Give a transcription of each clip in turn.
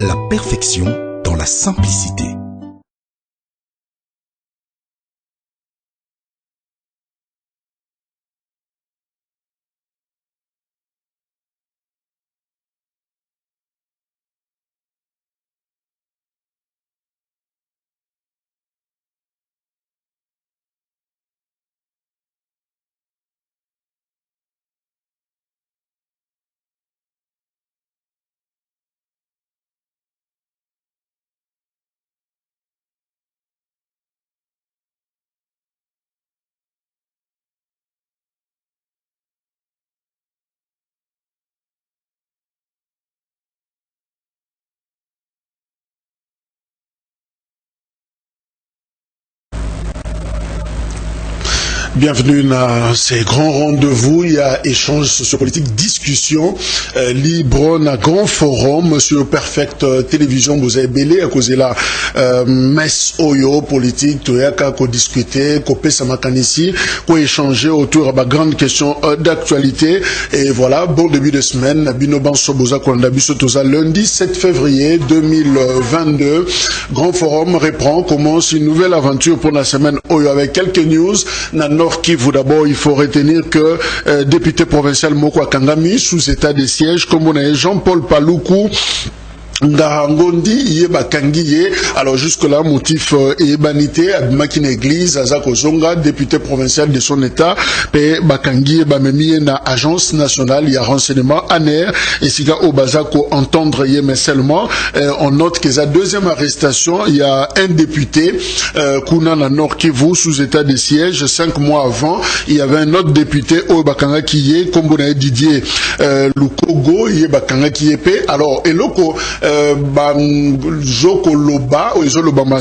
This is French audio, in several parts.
la perfection dans la simplicité. Bienvenue dans ces grands rendez-vous. Il y a échange sociopolitique, discussion libre, un grand forum sur Perfect Télévision. Vous avez belé à cause de la messe Oyo politique, tout y qu'on discuter, qu'on peut s'amakanisi, qu'on échanger autour de la grande question d'actualité. Et voilà, bon début de semaine. Binoban Soboza Kwandabiso Toza, lundi 7 février 2022. Grand forum reprend, commence une nouvelle aventure pour la semaine Oyo avec quelques news. Nord Kivu, d'abord, il faut retenir que député provincial Moko Kangami, sous état de siège, comme on a Jean-Paul Paluku, Ngarangondi yeba kangiye. Alors jusque là motif ebanité abimaki na église azako zonga député provincial de son état pe bakangiye bamemi na agence nationale ya renseignement ANER et siga obazako entendre ye mais seulement on note que sa deuxième arrestation il y a un député kuna na Nord Kivu sous état de siège 5 mois avant il y avait un autre député obakanga kiye kombona Didier Lukogo yeba kanga kiye pe alors eloko Joko Loba, ou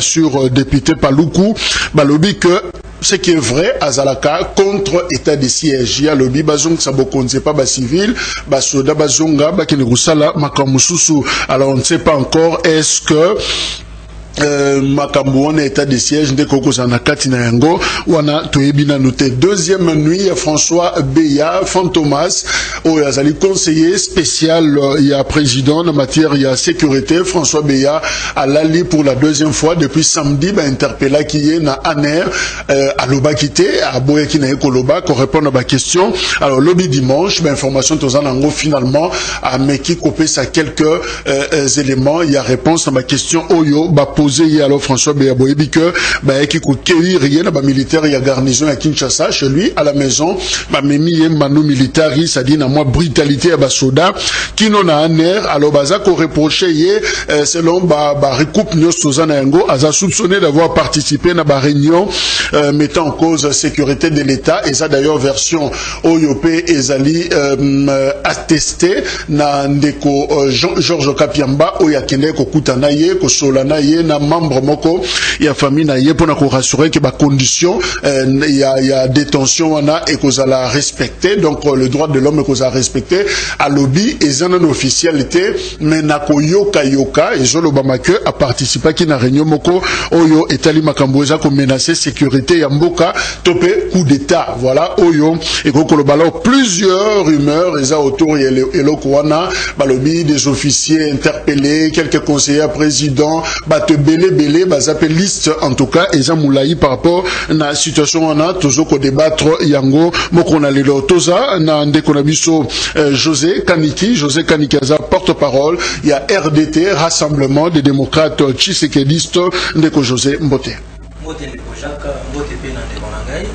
sur député Paluku, balobi que ce qui est vrai, Azalaka, contre état de siège. Il y a lobby, bazong, sabokon, c'est pas bas civil, bas soda, bazonga, bakinegusala, makamususu. Alors on ne sait pas encore, est-ce que makambo wana état de siège nde koko sana kati na yango wana toyebina noté. Deuxième nuit, François Beya Fantomas azali conseiller spécial il y a président en matière il y a sécurité. François Beya alali pour la deuxième fois depuis samedi interpellé qui est na ANER aloba kité aboya ki na ekoloba ko répondre à ma question. Alors lobby dimanche information tozanango finalement a meki kopé ça quelques éléments il y a réponse à ma question oyo ba alors François Beyaboyebi que qui cueillir rien à militaire il y a garnison à Kinshasa chez lui à la maison memi manu militaire ça dit na moi brutalité à basoda qui non a ANER alors baza ko reproché selon recoupe nyosozana yango aza soupçonné d'avoir participé na ba réunion mettant en cause sécurité de l'État et ça d'ailleurs version OYOP ezali attesté na ndeko Georges Kapiamba oyakende ko kutana ye ko solana ye na membre moko ya famille na ye pona ko rassurer que ba condition il y a détention wana et qu'on la respecter donc le droit de l'homme qu'on a respecté à lobby et zana officialité mais na ko yoka et jolo bamake a participé qui na réunion moko oyo etali makambo eza ko menacer sécurité ya mboka topé coup d'état voilà oyo et ko lo balo plusieurs rumeurs eza autour et eloko wana ba lobby des officiers interpellés quelques conseillers présidents belé bazape liste en tout cas et moulayi par rapport à la situation on a toujours qu'on débattre yango moko na lelo toza na ndeko na biso José Kaniki aza porte-parole il y a RDT Rassemblement des démocrates tshisekedistes ndeko José Mbote ndeko Jacques Mbote pe na ndeko nangai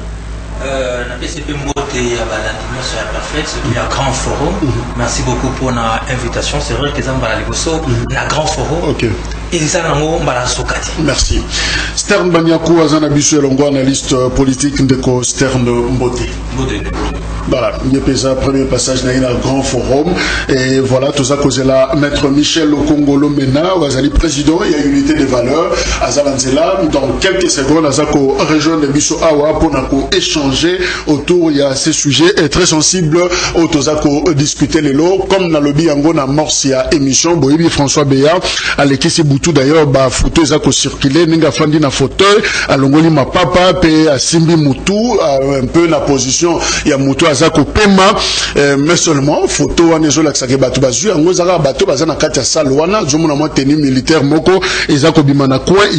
na PCP Mbote ya balandi sur la Perfect c'est un grand forum merci beaucoup pour l'invitation c'est vrai que zamba liboso na grand forum OK. Merci. Stern Banyakou, Azanabisu Elongo, analyste politique de Stern Mbote. Voilà, Yepesa, premier passage, n'a un grand forum. Et voilà, tout ça, causé là, maître Michel Okongolo Mena, Azali président, il y a unité des valeurs, Azalanzela. Dans quelques secondes, Azako rejoindre Biso Awa pour échanger autour, il y a ces sujets très sensibles, au Tozako discuter les lots, comme dans le lobby Yango, na Morsia émission, Boyebi François Beya, à l'équipe Mutu d'ailleurs ba photo eza ko circuler ninga fandi na fauteuil alongoli mapapa pe asimbi Mutu un peu na position ya Mutu aza ko pema mais seulement photo wana ezo lakisa ke bato bazui yango zaka bato baza na kati ya salle wana zomona mwa tenue militaire moko eza ko bima na coin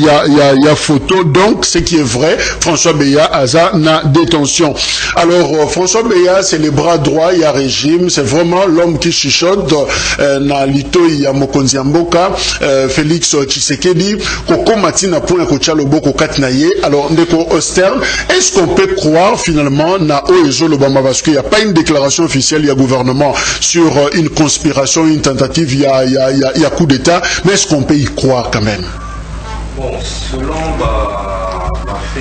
ya photo. Donc ce qui est vrai, François Beya aza na détention. Alors François Beya c'est le bras droit ya régime, c'est vraiment l'homme qui chuchote na lito ya mokonzi ya mboka Félix Tshisekedi koko matina point ko tcha loboko katina ye. Alors ndeko Ostern, est-ce qu'on peut croire finalement na oezo lobama parce qu'il y a pas une déclaration officielle ya gouvernement sur une conspiration, une tentative ya coup d'état, mais est-ce qu'on peut y croire quand même? Bon, selon fait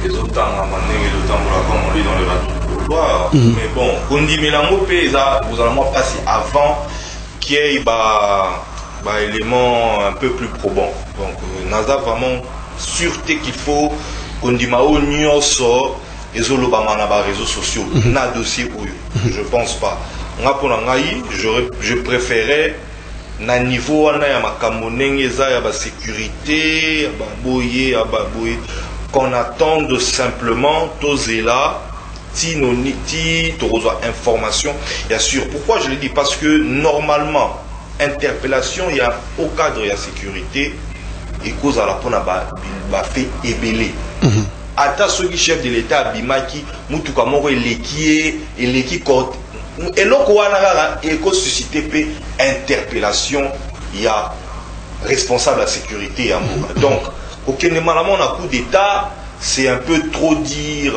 les autres comme on lit dans le couloir, mais bon, on dit Mélango vous allez passer avant qu'il y ait un élément un peu plus probant. Donc, Naza vraiment sûreté qu'il faut qu'on dit Mao Nyoso et Zolobama na réseaux sociaux, na dossier où je pense pas. Je préférais na niveau wana ya makambo ndenge eza ya ba sécurité ya ba boye qu'on attende simplement tozela ti toza information bien sûr. Pourquoi je le dis? Parce que normalement interpellation il y a au cadre ya sécurité et cause à la pona ba fait ébélé ata soki chef de l'état abimaki mutuka moko eleki côté et là, il y a suscité interpellation, il y a responsable de la sécurité. Donc, aucun élément a coup d'État, c'est un peu trop dire.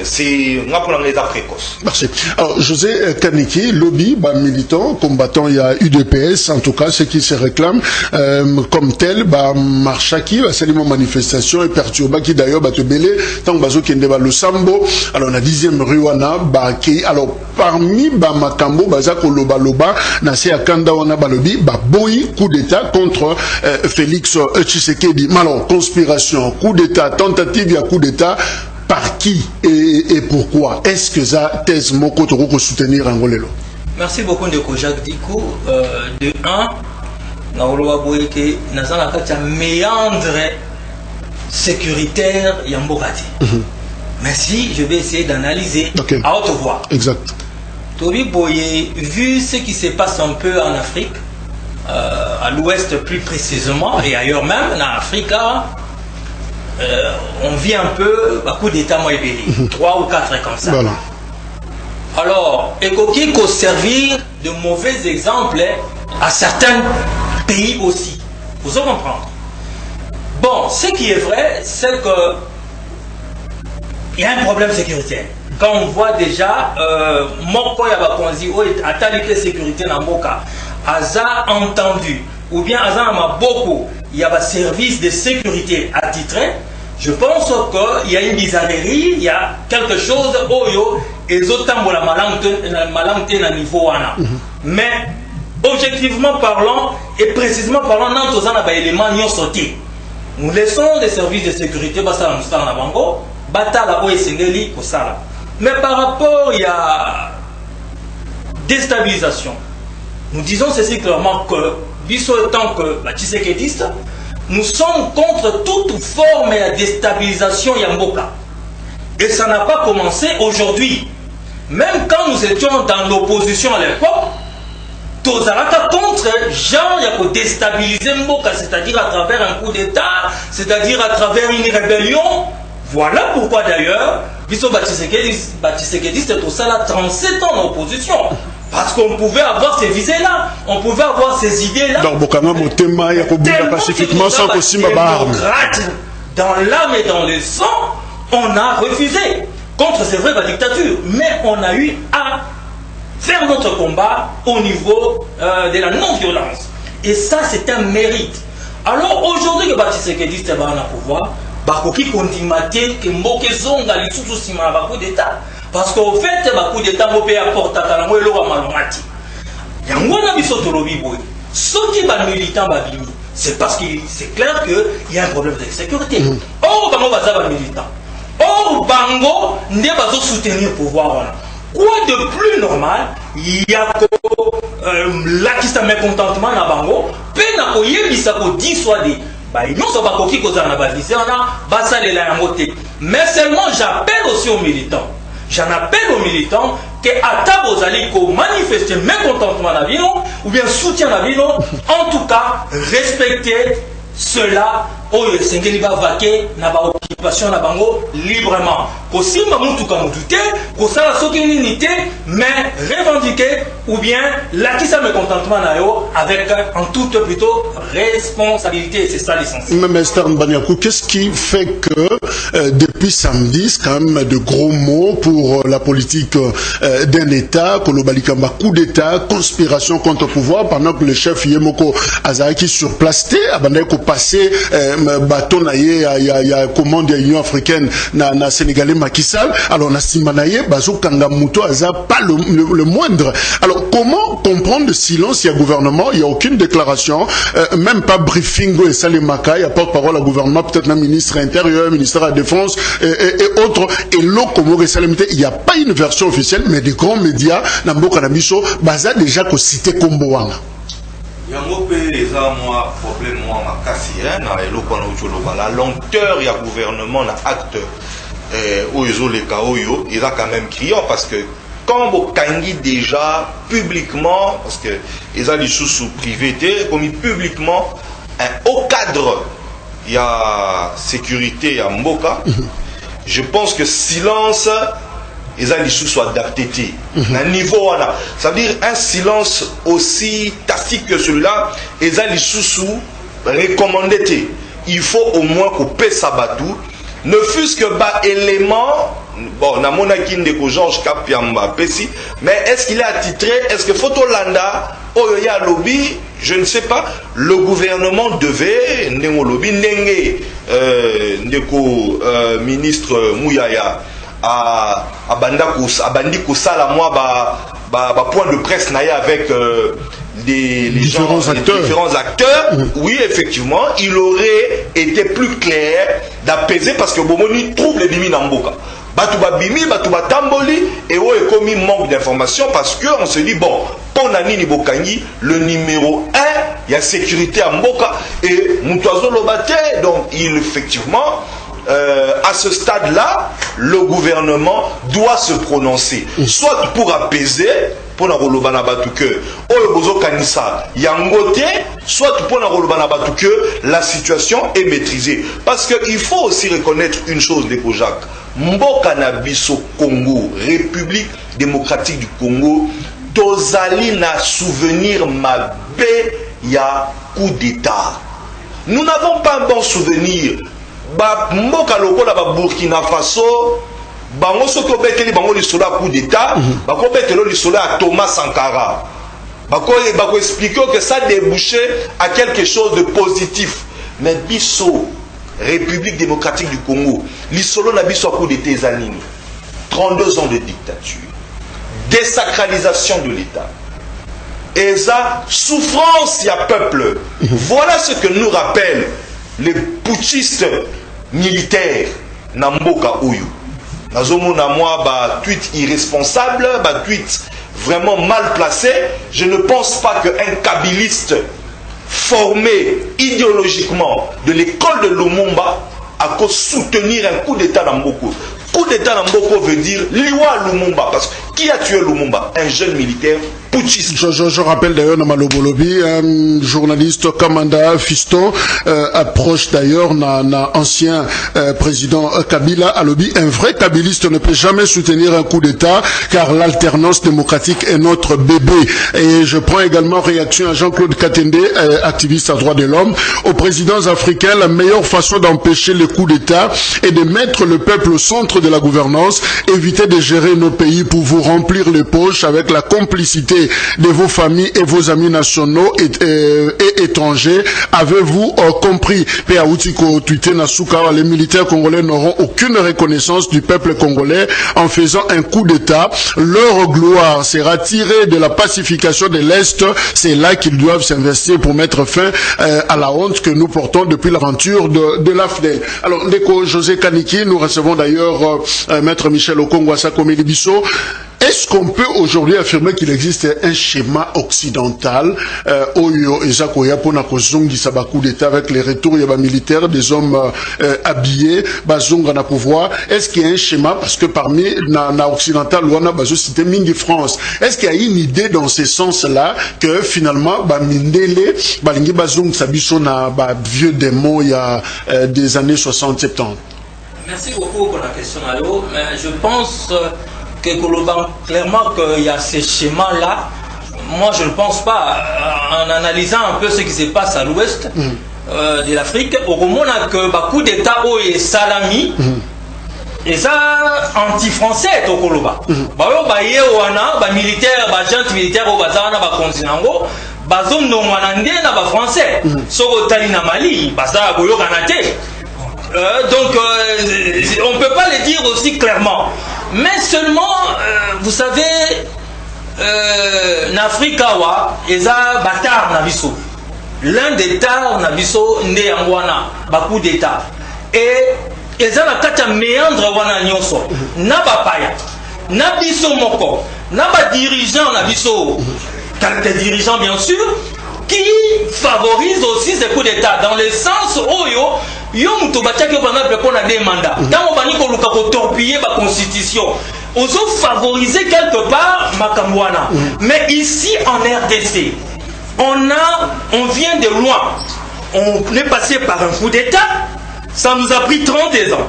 C'est un état précoce. Merci. Alors, José Kaniki, lobby, militant, combattant, il y a UDPS, en tout cas, ceux qui se réclament comme tel, Marchaki, c'est une manifestation et perturba qui d'ailleurs, te belé, tant que bazo qui est le Sambo, alors la 10e rue wana, alors parmi Makambo, bazako loba, nasi akanda wana balobi, boy, coup d'état contre Félix Tshisekedi. Alors, conspiration, coup d'état, tentative, il y a coup d'état. Par qui et pourquoi? Est-ce que ça thèse moko toko soutenir Angolelo? Merci beaucoup de Jacques Diko. De 1, Naoloa Boyeke, Nazana Katia méandre sécuritaire Yambogati. Merci, je vais essayer d'analyser à haute voix. Exact. Tobi Boye, vu ce qui se passe un peu en Afrique, à l'ouest plus précisément, et ailleurs même, en Afrique, on vit un peu à coup d'état moébélé, 3 ou 4 comme ça. Voilà. Alors, Ekoki peut servir de mauvais exemples à certains pays aussi. Vous allez comprendre. Bon, ce qui est vrai, c'est que il y a un problème sécuritaire. Quand on voit déjà, Moko Yabakonzi, Atalike sécurité dans Moka, Aza entendu, ou bien Aza Maboko, il y a un service de sécurité attitré. Je pense qu'il y a une bizarrerie, il y a quelque chose oyo et autant la malante na niveau wana. Mais objectivement parlant et précisément parlant, nous avons des éléments qui sont sortis. Nous laissons les services de sécurité basala mustana na bango, batala o esengeli ko sala. Mais par rapport il y a déstabilisation. Nous disons ceci clairement que biso étant que Tshisekedi, nous sommes contre toute forme de déstabilisation Yamboka. Et ça n'a pas commencé aujourd'hui. Même quand nous étions dans l'opposition à l'époque, Tozaraka contre Jean Yako déstabiliser Mboka, c'est-à-dire à travers un coup d'État, c'est-à-dire à travers une rébellion. Voilà pourquoi d'ailleurs, Biso Tshisekedi, c'est tout ça là 37 ans d'opposition. Parce qu'on pouvait avoir ces visées-là, on pouvait avoir ces idées-là. Donc, Bokama Motema, Yakobuka pacifiquement sans que Simba Barbe. Dans l'âme et dans le sang, on a refusé contre ces vraies dictatures. Mais on a eu à faire notre combat au niveau de la non-violence. Et ça, c'est un mérite. Alors aujourd'hui, que Tshisekedi est au pouvoir, Bakoki Kondimate, que Mbokezonga, les sous-sous-simans, Bako d'État. Parce qu'au fait, le coup d'État apporte à Kalango et l'eau à Malomati. Il y a un peu de ceux qui sont militants, c'est parce que c'est clair qu'il y a un problème de sécurité. Or, Bango va militant. Or, Bango n'est pas soutenir le pouvoir. Quoi de plus normal yako lakisa mécontentement na bango pe na koyebisa ko dissuader ba nyonso bakoki kozala na bazise wana basalela yango te. Mais seulement j'appelle aussi aux militants, j'en appelle aux militants que ata bozali ko manifester mécontentement na bino ou bien soutien na bino, en tout cas respecter cela oyo esengeli bavake na baoccupation na bango librement. Kosimba mutuka mutute kosala soki nini te, mais revendiquer ou bien lakisa mécontentement na yo avec en toute plutôt responsabilité. C'est ça l'essentiel. Mais Esther Mbaniakou, qu'est-ce qui fait que depuis samedi, c'est quand même de gros mots pour la politique d'un État, Kolobalikamba, coup d'État, conspiration contre le pouvoir, pendant que le chef Yemoko Azaraki sur place, abandonné ko passer bâton naïe, il y a commande de l'Union africaine na Sénégalais Macky Sall. Alors na Simanaye, Bazo Kangamuto Aza pas le moindre. Alors comment comprendre le silence? Il y a gouvernement, il y a aucune déclaration, même pas briefing et Salemaka, il y a porte-parole au gouvernement, peut-être un ministre intérieur, ministre de la Défense et autres. Et l'Okomore Salemite, il n'y a pas une version officielle, mais des grands médias, Nambo Kanabiso, Baza déjà que cité Komboana. Yango pe eza moi problème moi makasi na eloko na ucholoba la lenteur ya gouvernement na acte oyo le kaoyo il a quand même criant parce que quand bokangi déjà publiquement parce que ils ont les sous privé comme publiquement au cadre il y a sécurité ya mboka je pense que silence ils ont les sous adaptés à niveau là ça veut dire un silence aussi tacite que celui-là ils ont les sous recommandé il faut au moins couper sabatou ne fût-ce que bas élément bon na monaki ndeko Georges Kapiamba pesi mais est-ce qu'il est attitré est-ce que Fotolanda oya lobby je ne sais pas le gouvernement devait ndengo lobby ndenge ndeko ministre Mouyaya abandi kosala moi ba point de presse naïe avec les différents acteurs. Oui, effectivement, il aurait été plus clair d'apaiser parce que Bomoni trouble les bimi namboka. Batouba bimi, batouba tamboli, et où est commis manque d'informations parce que on se dit bon, pour Nani Bokangi, le numéro 1, il y a sécurité à Mboka et Moutazo Lobate, donc il effectivement. À ce stade-là, le gouvernement doit se prononcer, soit pour apaiser, pour na rolobana batuke, oyobozo kanisa yangote, soit pour na rolobana batuke, la situation est maîtrisée. Parce qu'il faut aussi reconnaître une chose, Deko Jacques. Mboka na biso Congo, République démocratique du Congo, tozali na souvenir mabe ya coup d'État. Nous n'avons pas un bon souvenir. Mboka lokola ba Burkina Faso bango soki obeteli bango lisolo ya coup d'état bako betelo lisolo ya Thomas Sankara bako expliquer que ça débouchait à quelque chose de positif mais biso République démocratique du Congo lisolo na biso coup d'état ezanini 32 ans de dictature désacralisation de l'État et ça souffrance ya peuple voilà ce que nous rappellent les putschistes militaires na mboka oyo nazomona moi ba tweet irresponsable ba tweet vraiment mal placé je ne pense pas qu'un kabiliste formé idéologiquement de l'école de Lumumba a qu'à soutenir un coup d'état na Mboko. Coup d'état na Mboko veut dire liwa Lumumba parce que qui a tué Lumumba? Un jeune militaire putschiste. Je rappelle d'ailleurs Namalobolobi, un journaliste Kamanda Fiston approche d'ailleurs na ancien président Kabila Alobi. Un vrai kabiliste ne peut jamais soutenir un coup d'état car l'alternance démocratique est notre bébé. Et je prends également réaction à Jean-Claude Katende, activiste à droits de l'homme. Aux présidents africains, la meilleure façon d'empêcher les coups d'état est de mettre le peuple au centre de la gouvernance, éviter de gérer nos pays pour vous remplir les poches avec la complicité de vos familles et vos amis nationaux et étrangers. Avez-vous compris? Les militaires congolais n'auront aucune reconnaissance du peuple congolais en faisant un coup d'état. Leur gloire sera tirée de la pacification de l'Est. C'est là qu'ils doivent s'investir pour mettre fin à la honte que nous portons depuis l'aventure de l'AFDEL. Alors, Ndeko José Kaniki, nous recevons d'ailleurs Maître Michel Okongwasa Komelibiso. Est-ce qu'on peut aujourd'hui affirmer qu'il existe un schéma occidental Oyo et Jacques Oyapona Kozongi Sabakou d'État avec les retours militaires des hommes habillés, Bazonga na pouvoir? Est-ce qu'il y a un schéma? Parce que parmi na occidental, Luana Bazo cité Mingi France. Est-ce qu'il y a une idée dans ce sens-là que finalement, Mindele, Balingi Bazong Sabiso na vieux démon il y a des années 60-70? Merci beaucoup pour la question, Allo. Mais je pense que clairement qu'il y a ces schémas-là. Moi, je ne pense pas. En analysant un peu ce qui se passe à l'ouest de l'Afrique, au moment où beaucoup d'États et Salami, et ça anti-français au Koloba. Militaires, gens militaires au Bazana, continent, bazom no mwanande na ba français. Soko tali na Mali, basa goyo kanate. Donc, on ne peut pas le dire aussi clairement. Mais seulement, vous savez, en Afrique, il y a Batar Nabiso. L'un des Tar Nabiso, né en Wana, beaucoup d'États. Et il y a un méandre Wana Nyonso. Naba Paya, Nabiso Moko, Naba dirigeant Nabiso, quelques dirigeants bien sûr, qui favorisent aussi ces coups d'État dans le sens où yo muto bataki pendant qu'on a des mandats dans bani ko luka ko torpiller la constitution on ont favorisé quelque part Makamwana. Mais ici en RDC on vient de loin, on est passé par un coup d'État, ça nous a pris 32 ans.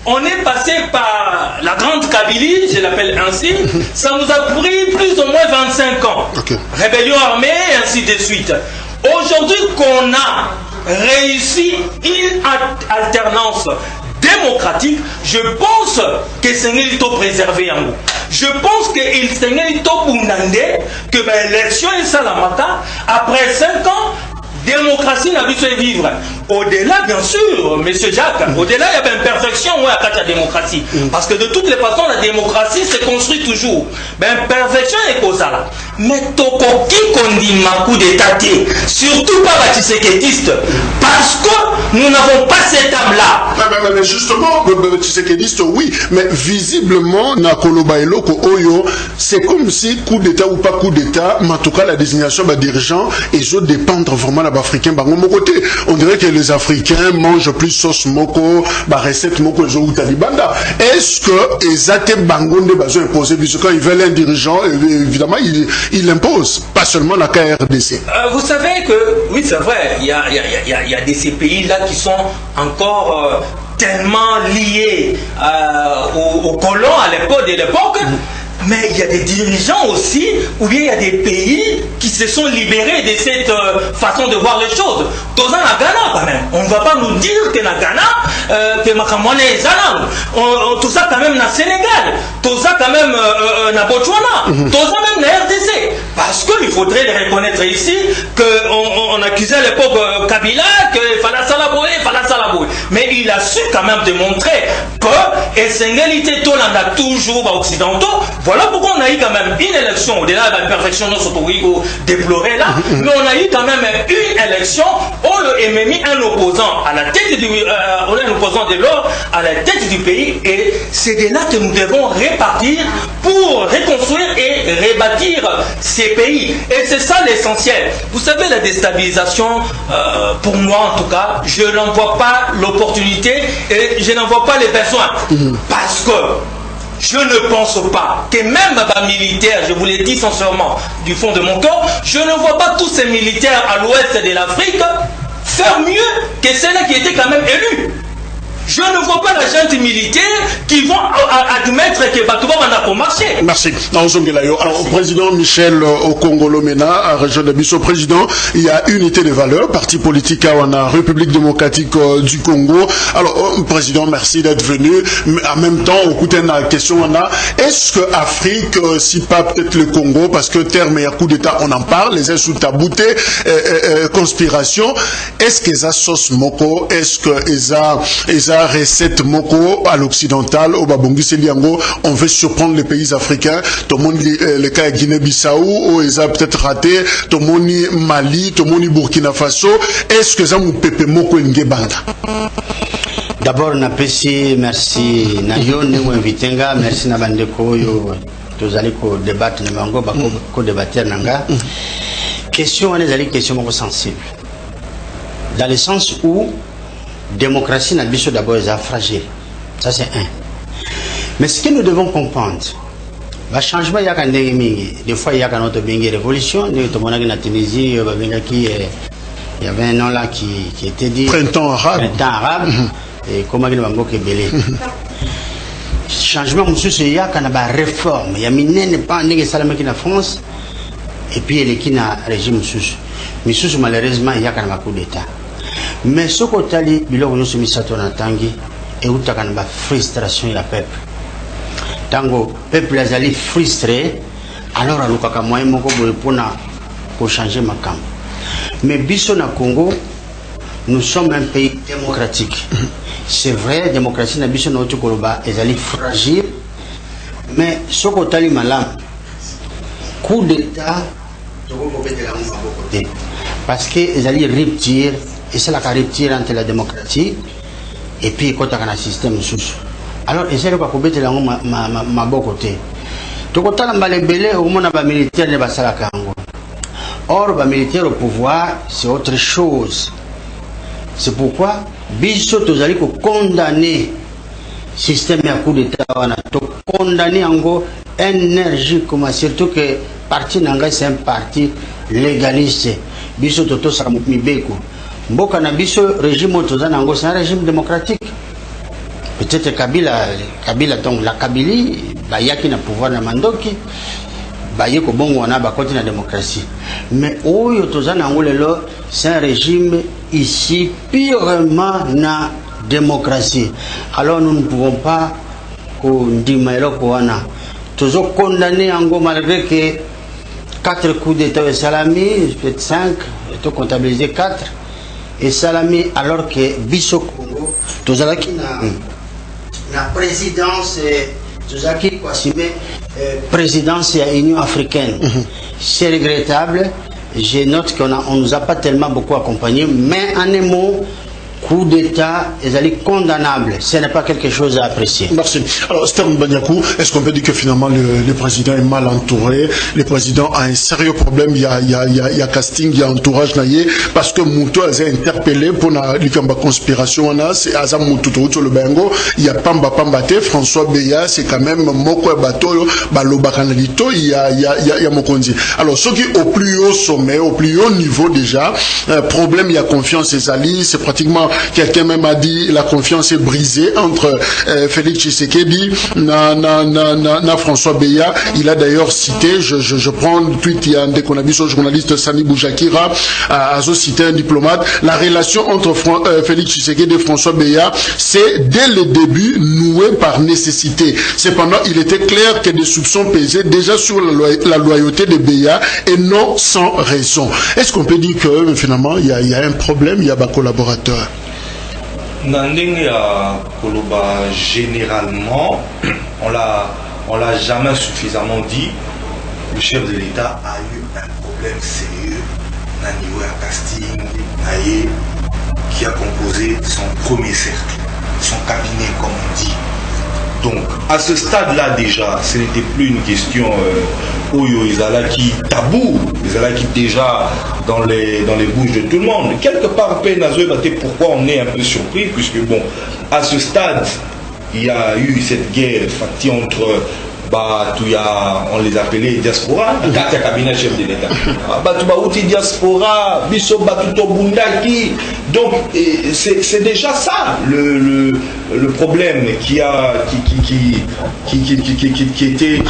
On est passé par la grande Kabylie, je l'appelle ainsi, ça nous a pris plus ou moins 25 ans. Rébellion armée, et ainsi de suite. Aujourd'hui qu'on a réussi une alternance démocratique, je pense que c'est un taux préservé en nous. Je pense qu'il c'est un taux pour que l'élection est salamata, après 5 ans, démocratie n'a pu se vivre. Au-delà, bien sûr, monsieur Jacques, au-delà, il y a une perfection à la démocratie. Parce que de toutes les façons, la démocratie se construit toujours. Ben, perfection est pour ça là. Mais toko qui dit ma coup d'état, surtout pas les tshisekidistes, parce que nous n'avons pas cette âme-là. Mais justement, les tshisekidistes, oui, mais visiblement, na Kolobaelo, Oyo, c'est comme si coup d'état ou pas coup d'état, mais en tout cas, la désignation des dirigeants, ils ont dépendre vraiment de l'Africain. On dirait que les Africains mangent plus sauce moko, recette moko, ils ont talibanda. Est-ce que les athées bangonde ont imposé, puisque quand ils veulent un dirigeant, évidemment, ils l'imposent, pas seulement la KRDC. Vous savez que, oui, c'est vrai, il y a de ces pays-là qui sont encore tellement liés aux colons à l'époque de l'époque. Mais il y a des dirigeants aussi, ou bien il y a des pays qui se sont libérés de cette façon de voir les choses. Dans la Ghana, quand même. On ne va pas nous dire que la Ghana, que Makamwane est Zanang. Tout ça, quand même, dans le Sénégal. Tout ça, quand même, dans Botswana. Tout ça, même, dans RDC. Parce qu'il faudrait le reconnaître ici, qu'on accusait à l'époque Kabila, qu'il fallait Salaboué. Mais il a su quand même démontrer que, et Sénégalité, tout on a toujours occidentaux. Voilà pourquoi on a eu quand même une élection, au-delà de la perfection de notre déploré là, mais on a eu quand même une élection où on a mis un opposant à la tête du, un opposant de l'or à la tête du pays, et c'est de là que nous devons répartir pour reconstruire et rebâtir ces pays. Et c'est ça l'essentiel. Vous savez, la déstabilisation, pour moi en tout cas, je n'en vois pas l'opportunité et je n'en vois pas les besoins. Parce que je ne pense pas que même les militaires, je vous l'ai dit sincèrement du fond de mon cœur, je ne vois pas tous ces militaires à l'ouest de l'Afrique faire mieux que ceux-là qui étaient quand même élus. Je ne vois pas la gente militaire qui vont admettre que Batouba va marcher. Merci. Alors, président Michel Okongolomena, région de Bissau, président, il y a unité des valeurs, parti politique à la République démocratique du Congo. Alors, président, merci d'être venu. Mais en même temps, on écoute une question, est-ce que Afrique, si pas peut-être le Congo, parce que terme et coup d'État, on en parle, les uns sous tabouté, conspiration, est-ce qu'ils ont sauce moko, est-ce qu'ils ont recette moko à l'occidental au Babongi Seliango, on veut surprendre les pays africains, tout le monde le cas Guinée-Bissau où ils ont peut-être raté, tout le monde Mali, tout le monde Burkina Faso, est-ce que ça nous pepe moko ngebanda? D'abord napesi merci na yo ne invitenga, merci na bandeko yo tous allez débattre de mango, débattre nanga. Question, on est allé question sensible. Dans le sens où démocratie n'a pas d'abord est fragile. Ça c'est un. Mais ce que nous devons comprendre, le changement, il y a quand des fois il y a quand notre révolution, nous avons en Tunisie, il y avait un nom là qui était dit Printemps arabe. Et comment il va me belé. Changement, monsieur, il y a quand même réforme. Il y a une pas en France et puis il y a un régime sous. Mais sous malheureusement il y a quand même un coup d'état. Mais ce côté là, il y a une soumission en tangi et où il y a une frustration du peuple. Tango peuple est frustré, alors on a moyen pour changer ma camp. Mais biso na Congo, nous sommes un pays démocratique. C'est vrai, démocratie na biso na Otokoloba est fragile, mais ce côté là malam, coup d'état, parce que ils allaient rupture et c'est la rupture entre la démocratie et puis quand on a un système sous. Alors, essayer de combattre ma bon côté. Tout côté là, les belés, au moins, les militaires ne passent pas. Or, les militaires au pouvoir, c'est autre chose. C'est pourquoi, biso, tous allez condamner le système à coup d'État, condamner en gros énergie, surtout que le parti Nanga, c'est un parti légaliste. Biso, toto, ça m'a mis beaucoup. Mboka na biso, régime, c'est un régime démocratique. Peut-être Kabila donc la Kabylie, qui n'a pouvoir na mandoki, ko bongo wana ba côté la démocratie. Mais oyo tozana ngolelo, c'est un régime ici purement na démocratie. Alors nous ne pouvons pas condamner ko wana. Toujours condamné ango malgré que 4 coups d'état de Salami, peut-être 5, et comptabilisé 4 et Salami alors que biso Congo, tozala ki na la présidence Tuzaki Kwasime, présidence de l'Union africaine. C'est regrettable. Je note qu'on ne nous a pas tellement beaucoup accompagnés, mais en un mot, coup d'État, ils allaient condamnables. Ce n'est pas quelque chose à apprécier. Merci. Alors, Stern Banyakou, est-ce qu'on peut dire que finalement le président est mal entouré? Le président a un sérieux problème. Il y a casting, il y a entourage naïe, parce que Mouto a été interpellé pour la conspiration. C'est Azam Moutou sur le Bengo. Il y a Pamba Pambate, François Beya, c'est quand même Moko Bato, Baloba Kanalito, il y a Mokonzi. Alors, ceux qui au plus haut sommet, au plus haut niveau déjà, problème, il y a confiance et alliés, c'est pratiquement quelqu'un même a dit la confiance est brisée entre Félix Tshisekedi na François Beya. Il a d'ailleurs cité, je prends le tweet, il y a un déconabis journaliste Sani Boujakira a cité un diplomate. La relation entre Félix Tshisekedi et François Beya, c'est dès le début noué par nécessité. Cependant, il était clair que des soupçons pesaient déjà sur la loyauté de Beya et non sans raison. Est-ce qu'on peut dire que finalement il y a un problème, il y a un collaborateur? Nandeng ya Koloba, généralement, on l'a jamais suffisamment dit. Le chef de l'État a eu un problème sérieux à niveau de casting, qui a composé son premier cercle, son cabinet, comme on dit. Donc, à ce stade-là déjà, ce n'était plus une question Oyo Izalaki tabou, Izalaki déjà dans les bouches de tout le monde. Quelque part, pourquoi on est un peu surpris, puisque bon, à ce stade, il y a eu cette guerre factie entre on les appelait diaspora, Katia cabinet chef de l'État. Diaspora, Biso Batuto Bundaki. Donc c'est déjà ça le problème qui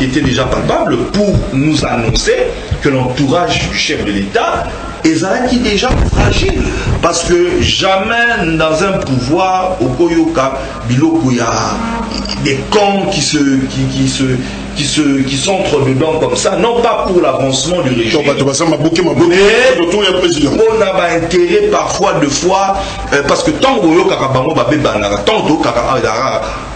était déjà palpable pour nous annoncer que l'entourage du chef de l'État est déjà fragile, parce que jamais dans un pouvoir au Koyoka Biloko il y a des camps qui s'entrent dedans comme ça, non pas pour l'avancement du régime, mais on a intérêt parfois de fois, parce que tant que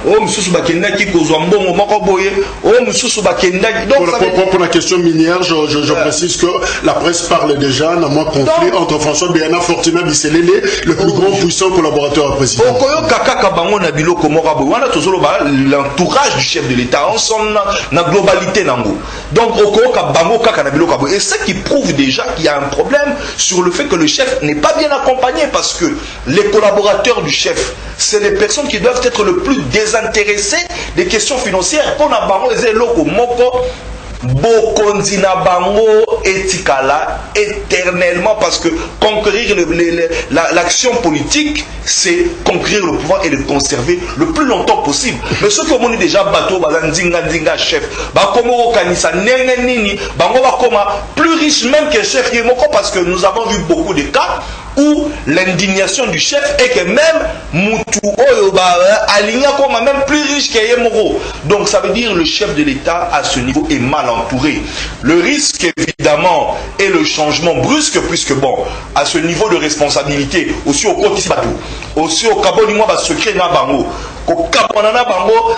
oh mususu bakendaki kozwa mbongo moko boye, oh mususu bakendaki. Donc pour la question minière, je précise que la presse parle déjà d'un conflit entre François Béana Fortuna Bisselele, le plus grand puissant collaborateur président. Okoyo kaka bango na biloko moko boye, wana tozoloba l'entourage du chef de l'État ensemble na globalité nango. Donc okoyo bango kaka na biloko boye, et ce qui prouve déjà qu'il y a un problème sur le fait que le chef n'est pas bien accompagné, parce que les collaborateurs du chef, c'est les personnes qui doivent être le plus désintéressées des questions financières. Pour na bango les loko moko bokondi na bango etikala éternellement, parce que conquérir l'action politique, c'est conquérir le pouvoir et le conserver le plus longtemps possible. Mais ceux qui ont déjà bateau bazandinga chef ba komo kanisa nene nini bango ba koma plus riche même que chef Yemoko, parce que nous avons vu beaucoup de cas où l'indignation du chef est que même Moutou Oyo Aligna comme même plus riche que Yemoko. Donc ça veut dire le chef de l'État à ce niveau est mal entouré. Le risque évidemment est le changement brusque, puisque bon, à ce niveau de responsabilité, aussi au côté aussi au Kabonimo va secret na bango.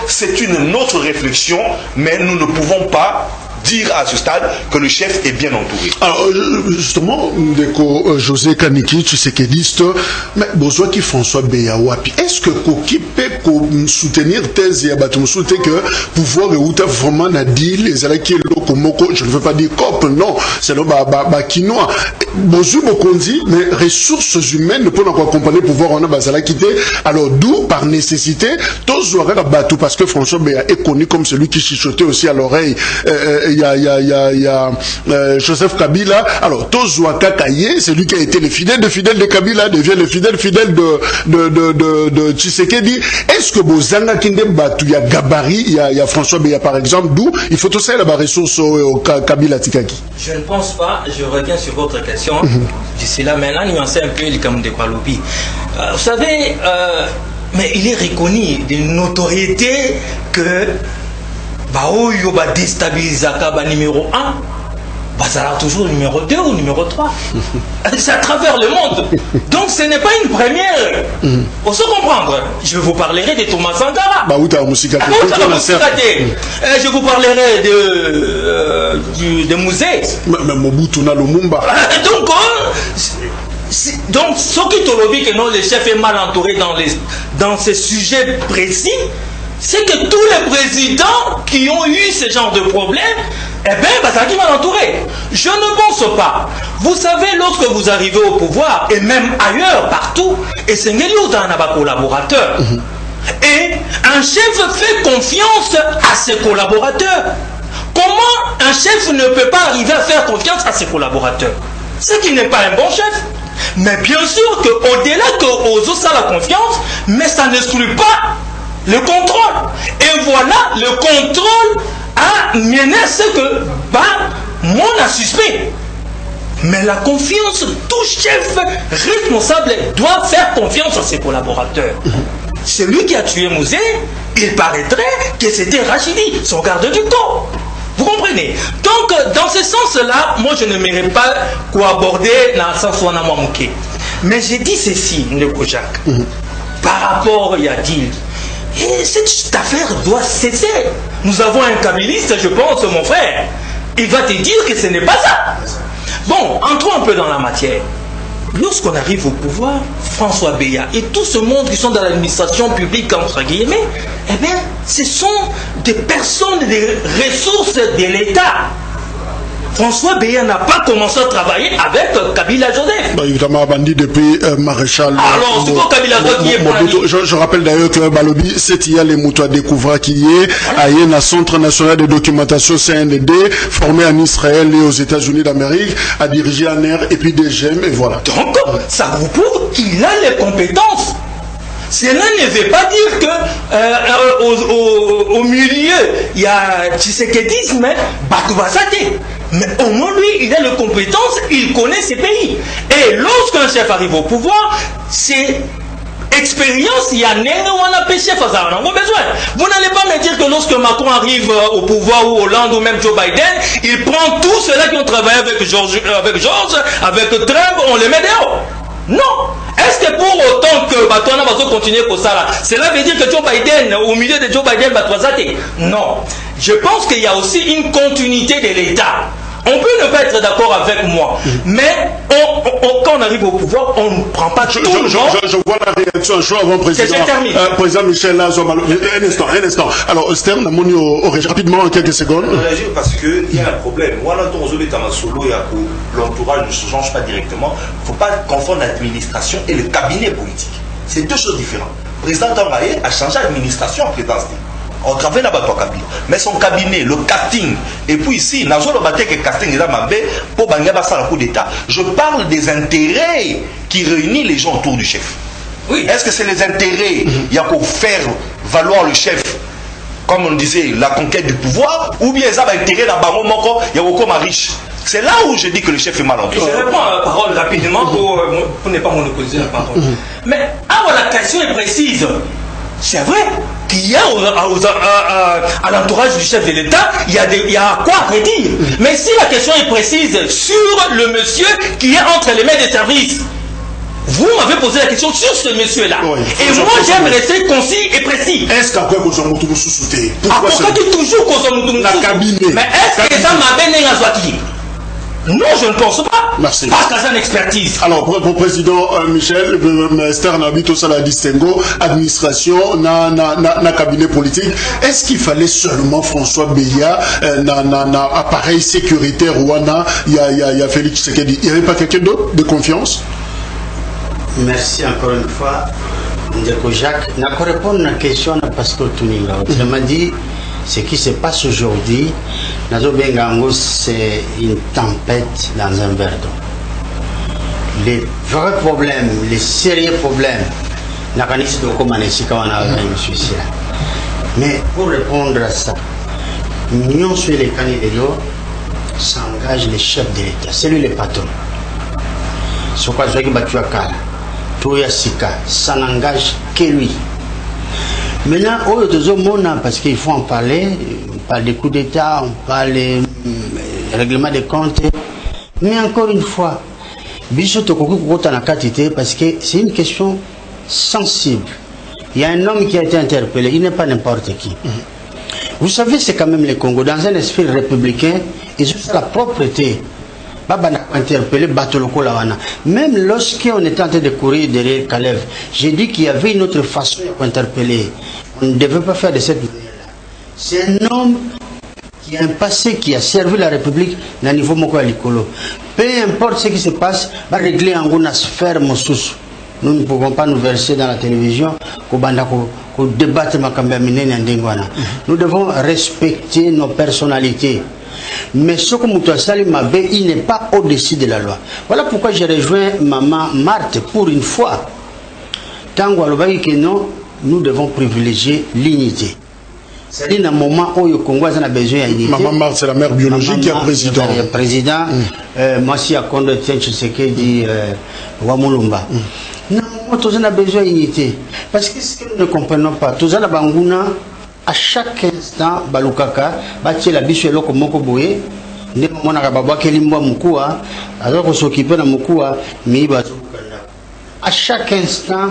C'est une autre réflexion, mais nous ne pouvons pas dire à ce stade que le chef est bien entouré. Alors, justement, José Kaniki, tu sais qu'il dit, mais besoin qui François Beyawapi, est-ce que Koki peut soutenir thèse et soutenir que pouvoir et outa vraiment n'a dit les alaki lokomoko, je ne veux pas dire cop, non, c'est le quinoa. Besoin Bokondi, mais ressources humaines pour nous accompagner pouvoir on a basala quitté. Alors, d'où, par nécessité, tous auraient battu parce que François Beya est connu comme celui qui chuchotait aussi à l'oreille. Il y a Joseph Kabila. Alors, Tozwa Kakaye, c'est lui qui a été le fidèle de Kabila, devient le fidèle de Tshisekedi. Est-ce que Bozanga Kinde Batu, il y a Gabari, il y a François Beya par exemple, d'où il faut aussi la ressource au Kabila Tikaki? Je ne pense pas, je reviens sur votre question. D'ici là, maintenant, nuancer un peu les Kamde Kwalobi. Vous savez, mais il est reconnu d'une notoriété que Baoyo va déstabiliser le numéro 1, bah ça sera toujours numéro 2 ou numéro 3. C'est à travers le monde. Donc ce n'est pas une première. Pour se comprendre, je vous parlerai de Thomas Sankara. Je vous parlerai de Musée. Donc, ce qui te dit que non, le chef est mal entouré dans ces sujets précis, c'est que tous les présidents qui ont eu ce genre de problème, eh bien, ça qui mal entouré. Je ne pense pas. Vous savez, lorsque vous arrivez au pouvoir, et même ailleurs, partout, et c'est un collaborateur. Et un chef fait confiance à ses collaborateurs. Comment un chef ne peut pas arriver à faire confiance à ses collaborateurs? Ce qui n'est pas un bon chef. Mais bien sûr qu'au-delà qu'aux autres a la confiance, mais ça n'exclut pas le contrôle. Et voilà, le contrôle a mené à ce que, mon suspect. Mais la confiance, tout chef responsable doit faire confiance à ses collaborateurs. Celui qui a tué Mouzé, il paraîtrait que c'était Rachidi, son garde du corps. Vous comprenez? Donc, dans ce sens-là, moi, je ne m'irai pas aborder dans le sens où on a manqué. Mais j'ai dit ceci, Ndeko Jacques, par rapport, il y a dit, cette affaire doit cesser. Nous avons un kabiliste, je pense, mon frère. Il va te dire que ce n'est pas ça. Bon, entrons un peu dans la matière. Lorsqu'on arrive au pouvoir, François Beya et tout ce monde qui sont dans l'administration publique, entre guillemets, eh bien, ce sont des personnes, des ressources de l'État. François Beya n'a pas commencé à travailler avec Kabila Joseph. Évidemment, bandit depuis maréchal. Alors, c'est quoi Kabila Joseph? Je rappelle d'ailleurs que Balobi, c'est hier les moutons à découvrir qui est à un centre national de documentation CND, formé en Israël et aux États-Unis d'Amérique, à diriger un air et puis des gemmes, et voilà. Donc, ça vous prouve qu'il a les compétences. Cela ne veut pas dire que au milieu, il y a Tshisekedisme, Batubasate. Mais au moins, lui, il a les compétences, il connaît ses pays. Et lorsqu'un chef arrive au pouvoir, c'est expérience, il y a on a chef, on a besoin. Vous n'allez pas me dire que lorsque Macron arrive au pouvoir, ou Hollande, ou même Joe Biden, il prend tous ceux-là qui ont travaillé avec George, avec Trump, on les met dehors. Non. Est-ce que pour autant que Batona va continuer pour ça là, cela veut dire que Joe Biden, au milieu de Joe Biden, va troisième? Non. Je pense qu'il y a aussi une continuité de l'État. On peut ne pas être d'accord avec moi, mais quand on arrive au pouvoir, on ne prend pas tout le monde. Je vois la réaction chaud avant président. Président Michel Lazo. Un instant. Alors, Stern, rapidement, en quelques secondes. Je réagis parce qu'il y a un problème. Moi, l'entourage ne se change pas directement. Il ne faut pas confondre l'administration et le cabinet politique. C'est deux choses différentes. Le président Tangaye a changé l'administration en présidence. On travaille là-bas pour Kabila. Mais son cabinet, le casting, et puis ici, n'a pas battu que casting est là, pour Bangaba ça le coup d'État. Je parle des intérêts qui réunissent les gens autour du chef. Oui. Est-ce que c'est les intérêts, il y a pour faire valoir le chef, comme on disait, la conquête du pouvoir, ou bien ils ont intérêt dans Bango Moko, il y a beaucoup de riches. C'est là où je dis que le chef est mal entouré. Je réponds à la parole rapidement pour ne pas monopoliser la parole. Mais la question est précise. C'est vrai qu'il y a à l'entourage du chef de l'État, il y a quoi redire. Mais si la question est précise sur le monsieur qui est entre les mains des services, vous m'avez posé la question sur ce monsieur-là. Oui, et moi, j'aime rester concis et précis. Est-ce qu'après vous en avez sous-souté? Pourquoi toujours qu'on s'en cabinet? Mais est-ce que ça m'a donné un zoaki? Non, je ne pense pas. Merci. Parce que c'est une expertise. Alors, pour le président Michel, Stern habite ça la distingo, administration, na cabinet politique. Est-ce qu'il fallait seulement François Beya, na appareil sécuritaire ou il y a Félix Tshisekedi? Il n'y avait pas quelqu'un d'autre de confiance? Merci encore une fois. Ndeko Jacques, je vais répondre à la question parce que tu m'as dit ce qui se passe aujourd'hui. C'est une tempête dans un verre d'eau. Les vrais problèmes, les sérieux problèmes, mais pour répondre à ça, nous sur les candidats s'engagent les chefs de l'État, c'est lui le patron. Ce qu'on a battu à Kala, Toya Sika, ça n'engage que lui. Maintenant, parce qu'il faut en parler, on parle des coups d'État, on parle des règlements des comptes. Mais encore une fois, parce que c'est une question sensible. Il y a un homme qui a été interpellé, il n'est pas n'importe qui. Vous savez, c'est quand même le Congo, dans un esprit républicain, ils ont la propreté. Interpellé Batoloko Lawana. Même lorsqu'on était en train de courir derrière Kalev, j'ai dit qu'il y avait une autre façon d'interpeller. On ne devait pas faire de cette manière-là. C'est un homme qui a un passé, qui a servi la République à niveau Moko Alikolo. Peu importe ce qui se passe, va régler en une sphère Moussous. Nous ne pouvons pas nous verser dans la télévision pour débattre Nous devons respecter nos personnalités. Mais ce que Moutouassali Mabé, il n'est pas au-dessus de la loi. Voilà pourquoi j'ai rejoint maman Marthe pour une fois. Tango Alobaï que non, nous devons privilégier l'unité. C'est-à-dire, dans un moment où le Congo a besoin d'unité. Maman Marthe, c'est la mère biologique qui est président. Président, moi, si à Kondo Tien Tshisekedi Wamulumba. Non, nous avons besoin d'unité. Parce que ce que nous ne comprenons pas, tous les Bangouna, à chaque instant, Balukaka, Batie la biche loko moko boye, ne mona kababa kelimba mukua, alors s'occuper de mukua, mi bazukanda. À chaque instant,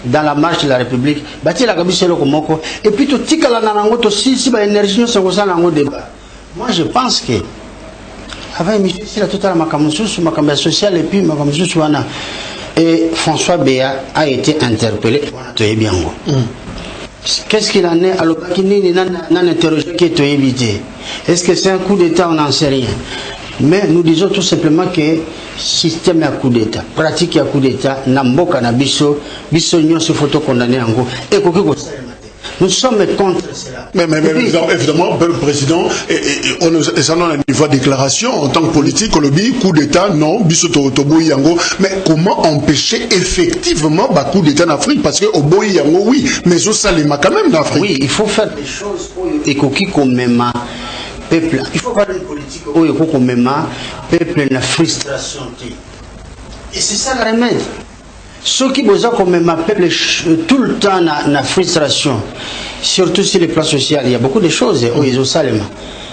dans la marche de la République, Batie la biche loko moko, et puis tout tika la nanango to si ba énergie se kosa nango débat. Moi je pense que avant émission la totale makamusu makamba social et puis makamusu wana et François Beya a été interpellé. Tu es bien go. Qu'est-ce qu'il en est? Alors, est-ce que c'est un coup d'État? On n'en sait rien. Mais nous disons tout simplement que système à coup d'État, pratique à coup d'État, Namboka na biso, biso nyon se photo condamné en gros. Et nous sommes contre cela. Mais évidemment, le président, et ça dans un niveau de déclaration, en tant que politique, on le dit, coup d'État, non, bisotobo yango. Mais comment empêcher effectivement le coup d'État en Afrique? Parce que au boy yango, oui, mais au salima quand même en Afrique. Oui, il faut faire des choses et qu'on même peuple. Il faut faire une politique où il faut qu'on même peuple na frustration. Et c'est ça le remède. Ceux qui besoin qu'on même peuple tout le temps na frustration, surtout sur les plans sociaux, il y a beaucoup de choses où ils ont salima.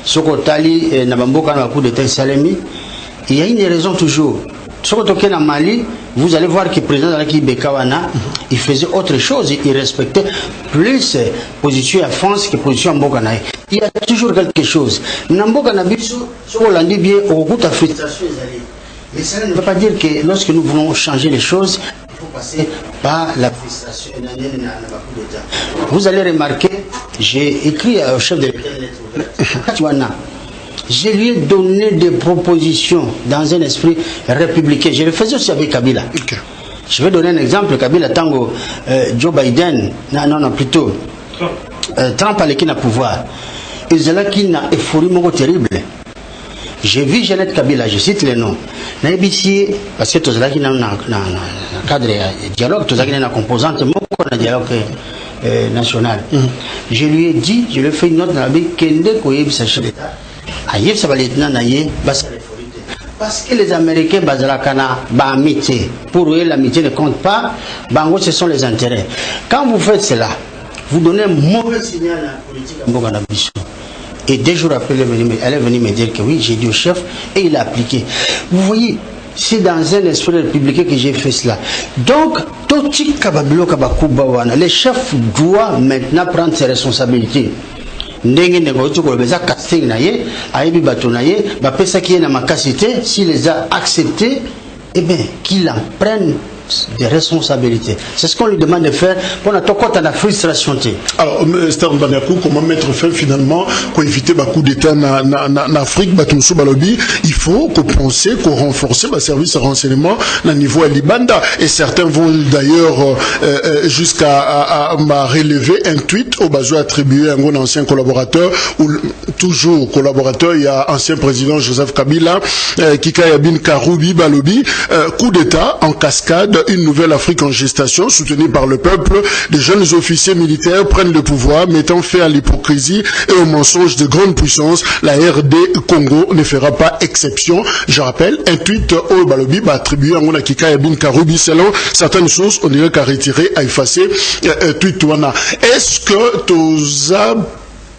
Ce qu'on tali na bamboka na coup de tel salami, il y a une raison toujours. Ce qu'on toque na Mali, vous allez voir que le président de la Bekawana, il faisait autre chose, il respectait plus position à France que position à Mbokanaï. Il y a toujours quelque chose. Nambokanabi, si on l'a dit bien, au goût de frustration, mais ça ne veut pas dire que lorsque nous voulons changer les choses, il faut passer par la frustration. Vous allez remarquer, j'ai écrit au chef de l'État, je lui ai donné des propositions dans un esprit républicain. Je le faisais aussi avec Kabila. Okay. Je vais donner un exemple. Kabila Tango, Joe Biden, non, plutôt Trump à l'équipe à pouvoir. Ils ont là qui n'a euphorie terrible. J'ai vu Jeannette Kabila, je cite les noms. Parce que tout cela qui n'a un cadre de dialogue, tout ça qui n'a une composante, un dialogue national. Je lui ai dit, je lui ai fait une note dans la vie, Kende Koyeb Sacha l'État. Parce que les Américains, pour eux, l'amitié ne compte pas. Ce sont les intérêts. Quand vous faites cela, vous donnez un mauvais signal à la politique à Mboganabiso. Et 2 jours après, elle est venue me dire que oui, j'ai dit au chef et il a appliqué. Vous voyez, c'est dans un esprit républicain que j'ai fait cela. Donc, les chefs doivent maintenant prendre ses responsabilités. S'il les a acceptés, eh bien, qu'il en prenne des responsabilités. C'est ce qu'on lui demande de faire pour la frustration. Alors, Esther Mbanakou, comment mettre fin finalement pour éviter un coup d'État en Afrique, il faut qu'on pense, qu'on renforce le service de renseignement au niveau de l'Ibanda. Et certains vont d'ailleurs jusqu'à relever un tweet au besoin attribué à un ancien collaborateur, ou toujours collaborateur, il y a ancien président Joseph Kabila, Kika Yabin Karoubi Balobi, coup d'État en cascade. Une nouvelle Afrique en gestation, soutenue par le peuple. Des jeunes officiers militaires prennent le pouvoir, mettant fin à l'hypocrisie et aux mensonges de grande puissance. La RD Congo ne fera pas exception. Je rappelle, un tweet au Balobi attribué à Mona Kika Yabin Karoubi, selon certaines sources, on dirait qu'à retirer, à effacer tweet Wana. Est-ce que Toza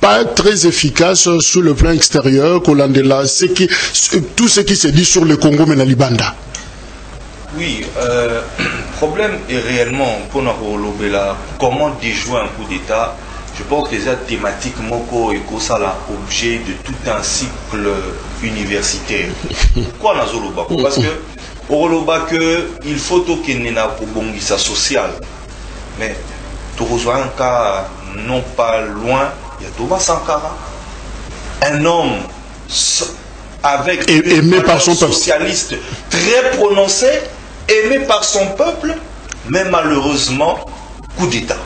pas très efficace sur le plan extérieur, tout ce qui se dit sur le Congo mais na Libanda? Oui, le problème est réellement, pour nous, comment déjouer un coup d'État. Je pense que les thématiques Moko et Kosala objet de tout un cycle universitaire. Pourquoi Nazoloba? Parce que il faut qu'il n'y ait pas de social. Mais tu reçois un cas non pas loin, il y a Thomas Sankara, un homme avec aimé par son peuple, socialiste très prononcé, aimé par son peuple, mais malheureusement, coup d'État.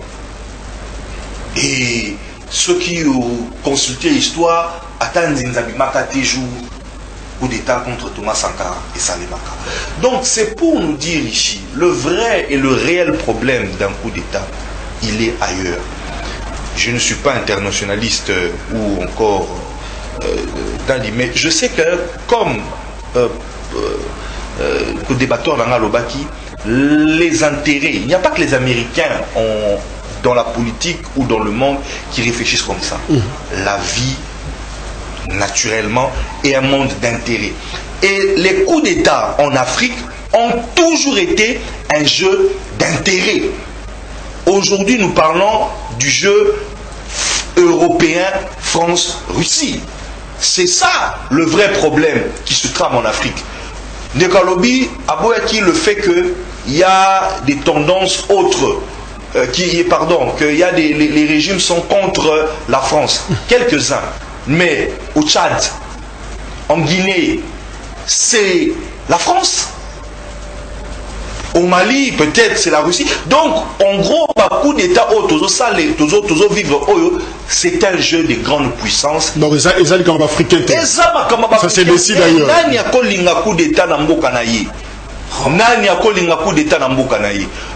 Et ceux qui ont consulté l'histoire attendent toujours coup d'État contre Thomas Sankara et Salemaka. Donc c'est pour nous dire ici, le vrai et le réel problème d'un coup d'État, il est ailleurs. Je ne suis pas internationaliste ou encore mais je sais que comme le débatteur dans Lobaki, les intérêts, il n'y a pas que les Américains dans la politique ou dans le monde qui réfléchissent comme ça. La vie, naturellement, est un monde d'intérêts. Et les coups d'État en Afrique ont toujours été un jeu d'intérêts. Aujourd'hui, nous parlons du jeu européen France-Russie. C'est ça le vrai problème qui se trame en Afrique. Nekalobi Aboyaki le fait qu'il y a des tendances autres, qu'il y a les régimes sont contre la France, quelques-uns. Mais au Tchad, en Guinée, c'est la France. Au Mali, peut-être, c'est la Russie. Donc, en gros, coup d'État, c'est un jeu de grande puissance. Donc, ça, c'est décidé d'ailleurs.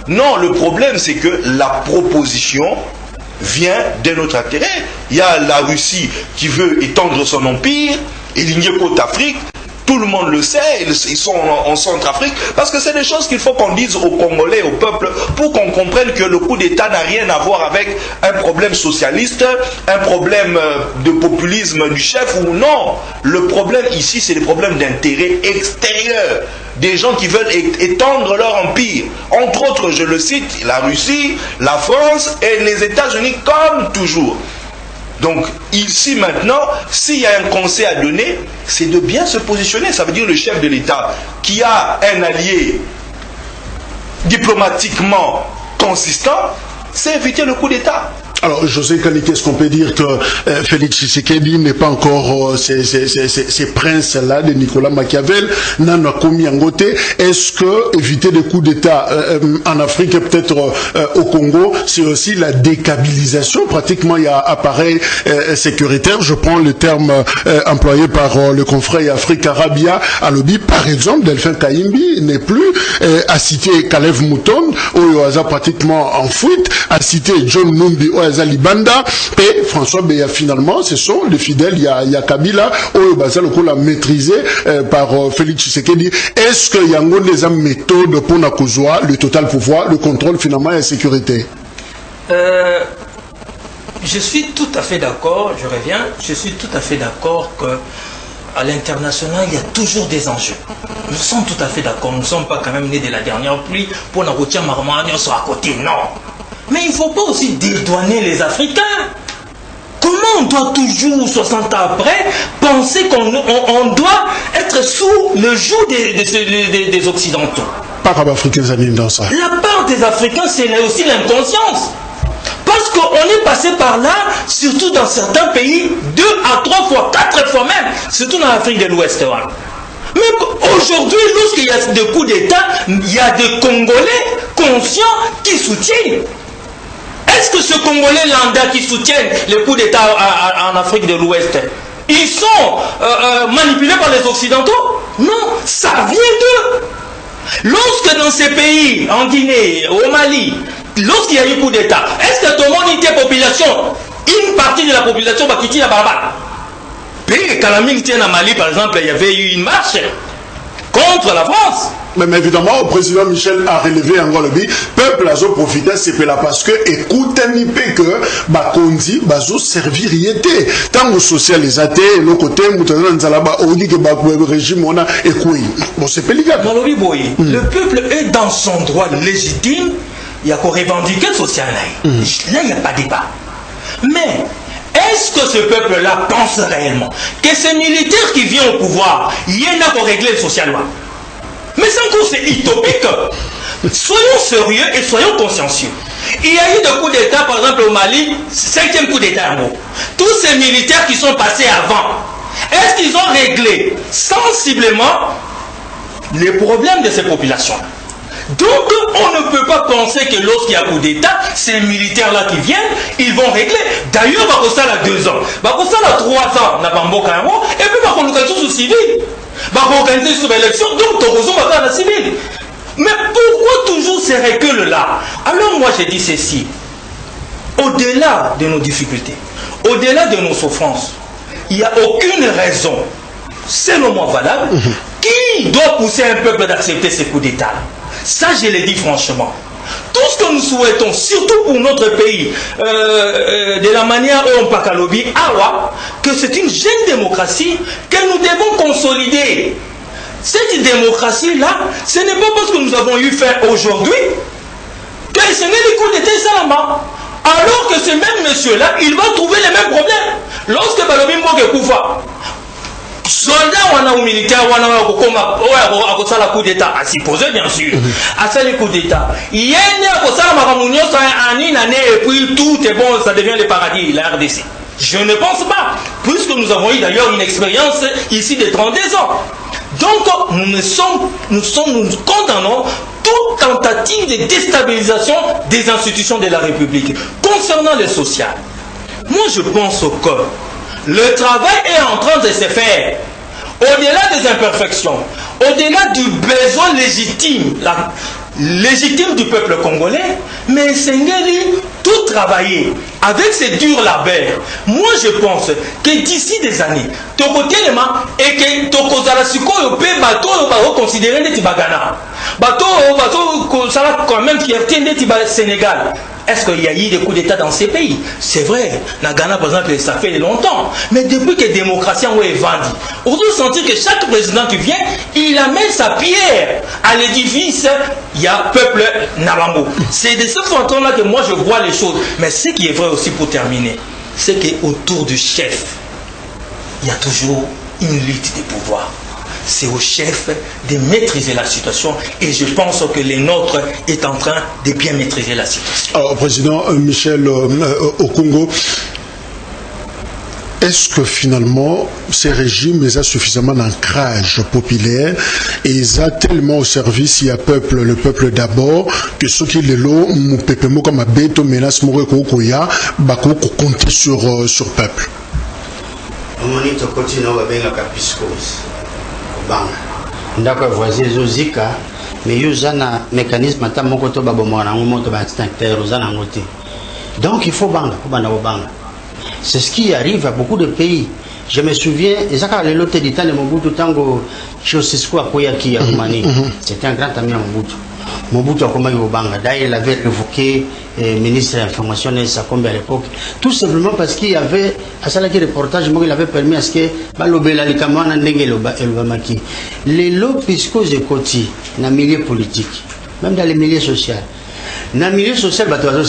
Non, le problème, c'est que la proposition vient de notre intérêt. Il y a la Russie qui veut étendre son empire, éligner côte Afrique. Tout le monde le sait, ils sont en Centrafrique, parce que c'est des choses qu'il faut qu'on dise aux Congolais, au peuple, pour qu'on comprenne que le coup d'État n'a rien à voir avec un problème socialiste, un problème de populisme du chef ou non. Le problème ici, c'est des problèmes d'intérêt extérieur. Des gens qui veulent étendre leur empire. Entre autres, je le cite, la Russie, la France et les États-Unis, comme toujours. Donc, ici maintenant, s'il y a un conseil à donner, c'est de bien se positionner. Ça veut dire le chef de l'État qui a un allié diplomatiquement consistant, c'est éviter le coup d'État. Alors, José Kaniki, est-ce qu'on peut dire que Félix Tshisekedi n'est pas encore ces princes-là de Nicolas Machiavel, n'en a commis en côté? Est-ce que éviter des coups d'État en Afrique et peut-être au Congo, c'est aussi la décabilisation? Pratiquement, il y a appareil sécuritaire. Je prends le terme employé par le confrère Afrique Arabia à Lobby. Par exemple, Delphin Kayimbi n'est plus à citer Kalev Mouton, où il pratiquement en fuite, à citer John Numbi, Libanda, et François Beya. Finalement, ce sont les fidèles. Il y a Kabila, où il a maîtrisé par Félix Tshisekedi. Est-ce qu'il y a des méthodes pour le total pouvoir, le contrôle finalement et la sécurité? Je suis tout à fait d'accord, je reviens, je suis tout à fait d'accord que à l'international, il y a toujours des enjeux. Nous sommes tout à fait d'accord, nous ne sommes pas quand même nés de la dernière pluie pour nous retirer marmagnon sur à côté, non. Mais il ne faut pas aussi dédouaner les Africains. Comment on doit toujours, 60 ans après, penser qu'on doit être sous le joug des Occidentaux? Pas comme Africains dans ça. La part des Africains, c'est aussi l'inconscience. Parce qu'on est passé par là, surtout dans certains pays, 2 à 3 fois, 4 fois même, surtout dans l'Afrique de l'Ouest. Mais aujourd'hui, lorsqu'il y a des coups d'État, il y a des Congolais conscients qui soutiennent. Est-ce que ce Congolais lambda qui soutiennent les coups d'État en Afrique de l'Ouest, ils sont manipulés par les Occidentaux? Non, ça vient d'eux. Lorsque dans ces pays, en Guinée, au Mali, lorsqu'il y a eu coup d'État, est-ce que tout le monde était population? Une partie de la population va quitter la barbare. Puis, quand la mine tient à Mali, par exemple, il y avait eu une marche contre la France. Mais évidemment, le président Michel a relevé encore le but. Peuple a profité, c'est là parce que, écoute, un peu que, Bakondi, Bazo servir yété. Tant que social les athées, le côté, Moutanan Zalaba, on dit que le régime, on a écoué. Bon, c'est pas légal. Le peuple est dans son droit légitime. Il y a qu'à revendiquer le social. Là, il n'y a pas de débat. Mais, est-ce que ce peuple-là pense réellement que ces militaires qui viennent au pouvoir, il y en a pour régler le social? Mais sans que c'est utopique. Soyons sérieux et soyons consciencieux. Il y a eu des coups d'État, par exemple au Mali, 5e coup d'État en gros. Tous ces militaires qui sont passés avant, est-ce qu'ils ont réglé sensiblement les problèmes de ces populations? Donc, on ne peut pas penser que lorsqu'il y a coup d'État, ces militaires-là qui viennent, ils vont régler. D'ailleurs, Bakossa a 2 ans. Bakossa a 3 ans, n'a pas et puis Bakossa sous civil. Bakossa organiser sur l'élection, donc Togozo va faire la civile. Mais pourquoi toujours ces reculs-là? Alors moi, j'ai dit ceci. Au-delà de nos difficultés, au-delà de nos souffrances, il n'y a aucune raison, selon moi valable, qui doit pousser un peuple d'accepter ces coups d'État. Ça, je l'ai dit franchement. Tout ce que nous souhaitons, surtout pour notre pays, de la manière dont on parle à lobby, que c'est une jeune démocratie que nous devons consolider. Cette démocratie-là, ce n'est pas parce que nous avons eu fait aujourd'hui que ce n'est les coups d'État seulement. Alors que ce même monsieur-là, il va trouver les mêmes problèmes. Lorsque Balobi Mboke Koufa, soldat ou militaire ou la coup d'État, à supposer bien sûr, à ça les coups d'État. Il y a une année et puis tout est bon, ça devient le paradis, la RDC. Je ne pense pas, puisque nous avons eu d'ailleurs une expérience ici de 32 ans. Donc nous condamnons toute tentative de déstabilisation des institutions de la République. Concernant le social, moi je pense que le travail est en train de se faire. Au-delà des imperfections, au-delà du besoin légitime légitime du peuple congolais, mais Sengeli tout travailler avec ces durs labeurs. Moi je pense que d'ici des années, tokotelema et que tokozala sikoyo pe bato ba considérer ndeti bagana. Bato sala quand même fierté ndeti ba Sénégal. Est-ce qu'il y a eu des coups d'État dans ces pays? C'est vrai. La Ghana, par exemple, ça fait longtemps. Mais depuis que la démocratie est vendue, on doit sentir que chaque président qui vient, il amène sa pierre à l'édifice. Il y a peuple Nabambo. C'est de ce fantôme-là que moi je vois les choses. Mais ce qui est vrai aussi pour terminer, c'est qu'autour du chef, il y a toujours une lutte des pouvoirs. C'est au chef de maîtriser la situation et je pense que les nôtres est en train de bien maîtriser la situation. Alors, Président Michel au Congo, est-ce que finalement ces régimes ont suffisamment d'ancrage populaire et ils ont tellement au service il y a le peuple d'abord que ceux qui les lots mon comme un béto menace mourir koya bako compter sur peuple. On est au continent avec la capiscose. Ndako voisin zozika mais yozana mécanisme ta moko to babomona ngomoto ba extincteur ozana ngote. Donc il faut banga. C'est ce qui arrive à beaucoup de pays. Je me souviens ezaka le lote du temps de Mobutu tango Ceausescu akoyaki ya Roumanie. C'était un grand ami à Mobutu. Mobutu a commencé au Banga. D'ailleurs, il avait révoqué ministre de l'Information et Sakombe à l'époque. Tout simplement parce qu'il y avait, à ça, le reportage, il avait permis à ce que les lots fiscaux de Koti, dans le milieu politique, même dans les milieux sociaux. Dans le milieu social, il y a des gens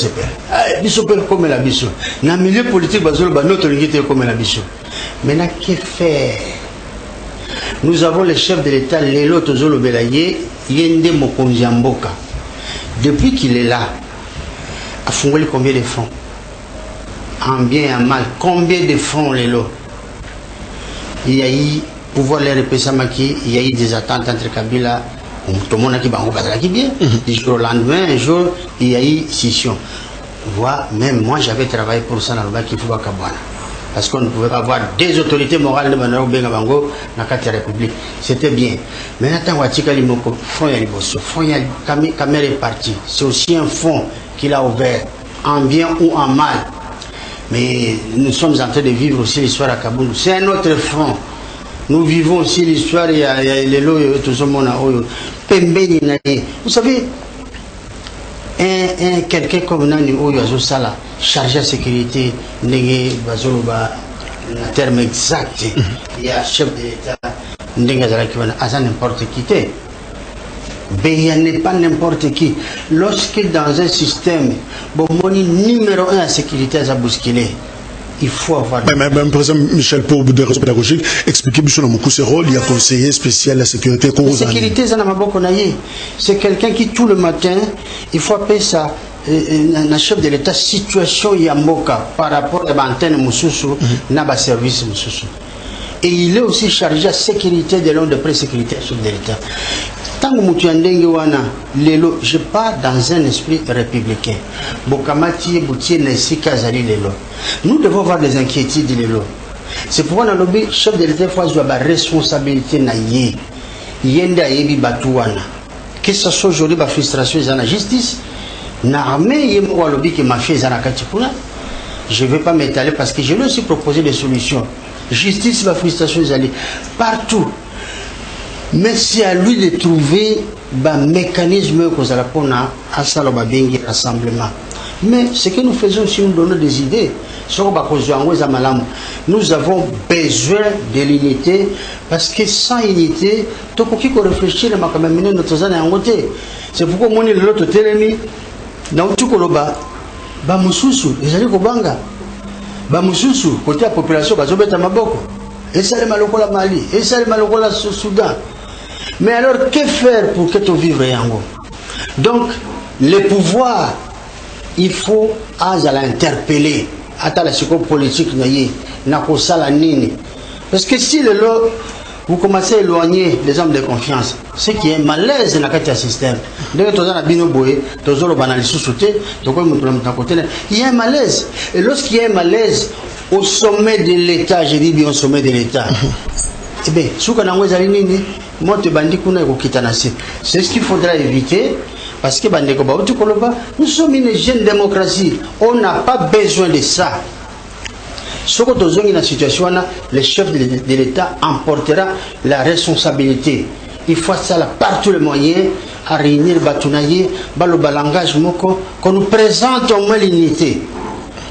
qui sont comme la biso. Dans le milieu politique, il y a des gens comme la biso. Maintenant, que faire? Nous avons le chef de l'État, Lelo Tozolo Belaye, Yende Mokonzi Mboka. Depuis qu'il est là, a fondé combien de fonds? En bien et en mal, combien de fonds Lelo? Il y a eu, pouvoir les répéter, il y a eu des attentes entre Kabila, tout le monde qui bien. Du jour au lendemain, un jour, il y a eu scission. Même moi, j'avais travaillé pour ça dans le bac qui faut Kabana. Parce qu'on ne pouvait pas avoir des autorités morales de Manao Bengabango dans la République. C'était bien. Mais maintenant, fonds Caméra est parti. C'est aussi un fonds qu'il a ouvert, en bien ou en mal. Mais nous sommes en train de vivre aussi l'histoire à Kaboul. C'est un autre fonds. Nous vivons aussi l'histoire, il y a les lots, tout ce monde. Vous savez, quelqu'un comme Nani Oyo Sala, chargé de sécurité, un terme exact, il y a chef de l'État, à n'importe qui. Il n'est pas n'importe qui. Lorsque dans un système, numéro 1 à sécurité à bousculer, il faut avoir. Même président Michel, pour des raisons pédagogiques, expliquez bien ce rôle, il y a conseiller spécial à la sécurité. La sécurité, c'est quelqu'un qui tout le matin, il faut appeler ça un chef de l'État situation Yamboka par rapport à l'antenne Moussoussou, n'a service Moussoussou. Et il est aussi chargé de la sécurité de l'ordre de pré-sécurité chef de l'État. Tant que je pars dans un esprit républicain. Nous devons avoir des inquiétudes. C'est pourquoi dans le chef de l'État faut avoir la responsabilité. Que ce soit aujourd'hui la frustration de la justice, je ne vais pas m'étaler parce que je lui ai aussi proposé des solutions. Justice, la frustration, partout. Mais c'est à lui de trouver un mécanisme que rassemblement. Mais ce que nous faisons, si nous donnons des idées, nous avons besoin de l'unité parce que sans unité, tout ce qu'on réfléchit, c'est pourquoi moi, l'autre télémi, dans tout le monde, les alliés Kobanga, Bamususu, côté la population, Bazobeta Maboko, et ça les Malokola Mali, et ça les Malokola Soudan. Mais alors, que faire pour que tu vives Yango? Donc, les pouvoirs, il faut l'interpeller. Attends la psychopolitique, parce que si le lot, vous commencez à éloigner les hommes de confiance, ce qui est malaise dans le système. Il y a un malaise. Et lorsqu'il y a un malaise au sommet de l'État, je dis bien au sommet de l'État, eh bien, c'est ce qu'il faudra éviter. Parce que nous sommes une jeune démocratie. On n'a pas besoin de ça. Ce que nous avons dans la situation, le chef de l'État emportera la responsabilité. Il faut ça par tous les moyens à réunir Batounaye, le langage qu'on nous présente au moins l'unité.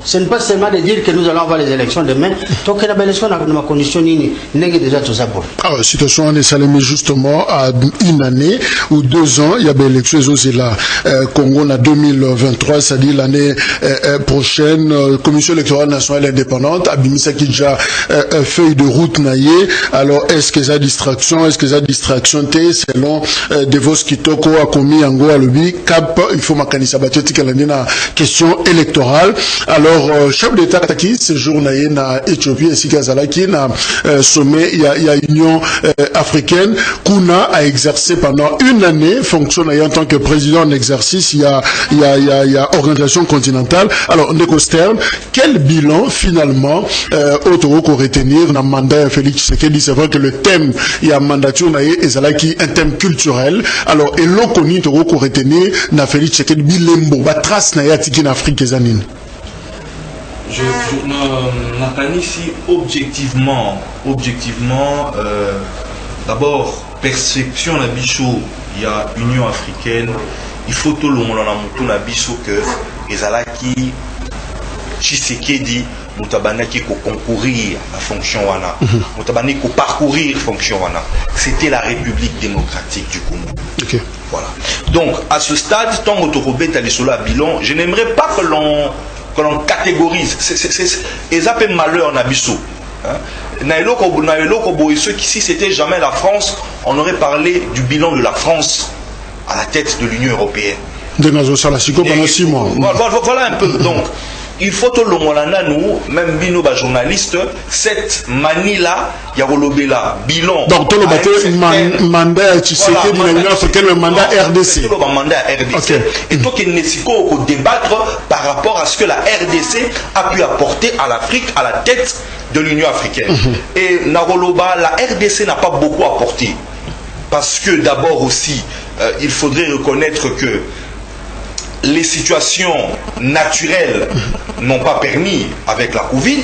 Ce n'est pas seulement de dire que nous allons avoir les élections demain. Donc, il y a des élections dans ma condition, déjà tout ça. Alors, situation on est salué justement à une année ou 2 ans, il y a des élections aussi là. Congo en 2023, c'est-à-dire l'année prochaine, Commission électorale nationale indépendante, Abimisa qui déjà feuille de route naïe. Alors, est-ce que ça distraction, T, selon Devos Kitoko a commis en Goa Lobby, Cap, il faut makanisa batoti la question électorale. Alors, chef d'État qui séjourne na Éthiopie ainsi qu'à Zalaki na sommet il y a Union africaine Kuna a exercé pendant une année fonction en tant que président en exercice il y a organisation continentale. Alors Ndeko Stern, quel bilan finalement autour qu'on retenir dans mandat Félix Tshisekedi? C'est vrai que le thème il y a mandature na et Zalaki un thème culturel. Alors et l'on connaît autour qu'on retenir na Félix Tshisekedi bilembo ba trace na yatiki en Afrique zanine. Je n'entends ici objectivement, d'abord, perception la bichot, il y a Union africaine, il faut tout le monde en a bichot que Ezalaki, Tshisekedi, Moutabanaki ko concourir à fonction wana, Moutabanaki ko parcourir fonction wana. C'était la République démocratique du Congo. Okay. Voilà. Donc, à ce stade, tant qu'Autorobé est allé sur la bilan, je n'aimerais pas que l'on catégorise. Et ça fait malheur en Abisso. Si c'était jamais la France, on aurait parlé du bilan de la France à la tête de l'Union européenne. Pendant 6 mois. Voilà un peu. Donc, il faut tout le monde, nous, même bino journaliste, cette manie-là, il y a là, bilan. Donc, tout le mandat, tu sais que l'Union africaine, le mandat RDC. Le mandat RDC. Et donc, il faut débattre par rapport à ce que la RDC a pu apporter à l'Afrique, à la tête de l'Union africaine. Et Naroloba, la RDC n'a pas beaucoup apporté. Parce que d'abord aussi, il faudrait reconnaître que les situations naturelles n'ont pas permis avec la Covid,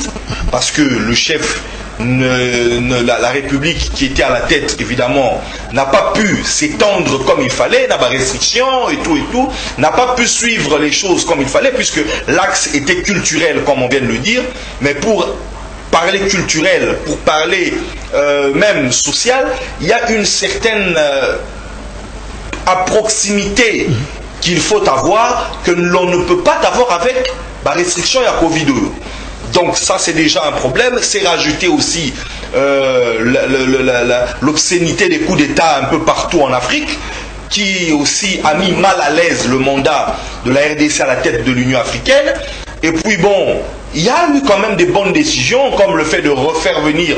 parce que le chef, la République qui était à la tête, évidemment, n'a pas pu s'étendre comme il fallait, n'a pas de restrictions et tout, n'a pas pu suivre les choses comme il fallait, puisque l'axe était culturel, comme on vient de le dire, mais pour parler culturel, pour parler même social, il y a une certaine à proximité qu'il faut avoir, que l'on ne peut pas avoir avec la restriction et la Covid. Donc ça c'est déjà un problème. C'est rajouter aussi l'obscénité des coups d'État un peu partout en Afrique, qui aussi a mis mal à l'aise le mandat de la RDC à la tête de l'Union africaine. Et puis bon, il y a eu quand même des bonnes décisions, comme le fait de refaire venir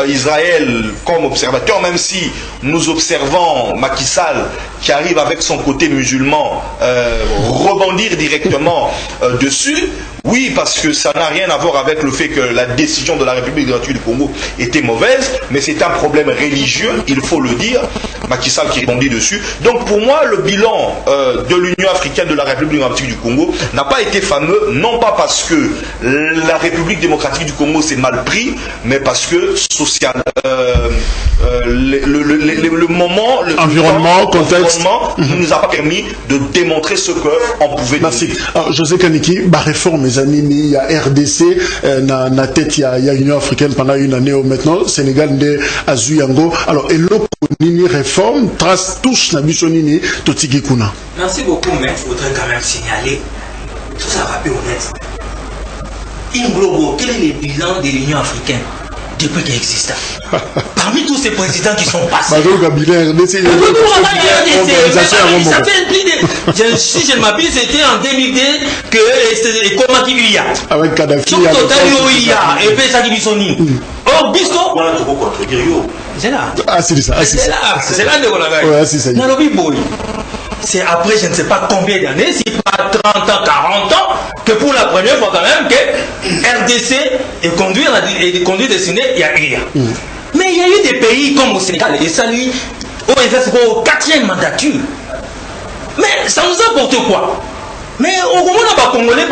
Israël comme observateur, même si nous observons Macky Sall qui arrive avec son côté musulman rebondir directement dessus. Oui, parce que ça n'a rien à voir avec le fait que la décision de la République démocratique du Congo était mauvaise, mais c'est un problème religieux, il faut le dire. Macky Sall qui répondit dessus. Donc pour moi, le bilan de l'Union africaine de la République démocratique du Congo n'a pas été fameux, non pas parce que la République démocratique du Congo s'est mal pris, mais parce que social, le moment, environnement, contexte, ne nous a pas permis de démontrer ce qu'on pouvait dire. Merci. Alors, José Kaniki, ma réforme, mes amis, il y a RDC, na tête, il y a l'Union africaine pendant une année maintenant, Sénégal, de Azuyango. Alors, et l'autre, nini réforme, trace touche, nabisonini, totiki kuna. Merci beaucoup, mais il faudrait quand même signaler, tout ça va peu honnête. Inglobo, quel est le bilan de l'Union africaine depuis qu'elle existe? Parmi tous ces présidents qui sont passés. Si je ne m'abuse, c'était en 2002 que comment il y a. Avec Kadhafi. Tout total, il y a. Et puis ça qui sont nés. Or, Bisco. C'est là. Ah, c'est ça. C'est là. C'est là de ouais, c'est ça. C'est après je ne sais pas combien d'années, si pas 30 ans, 40 ans, que pour la première fois quand même que RDC est conduit destiné, il y a eu. Mais il y a eu des pays comme au Sénégal, et ça lui, au 4e mandature. Mais ça nous apporte quoi? Mais au moment où les Congolais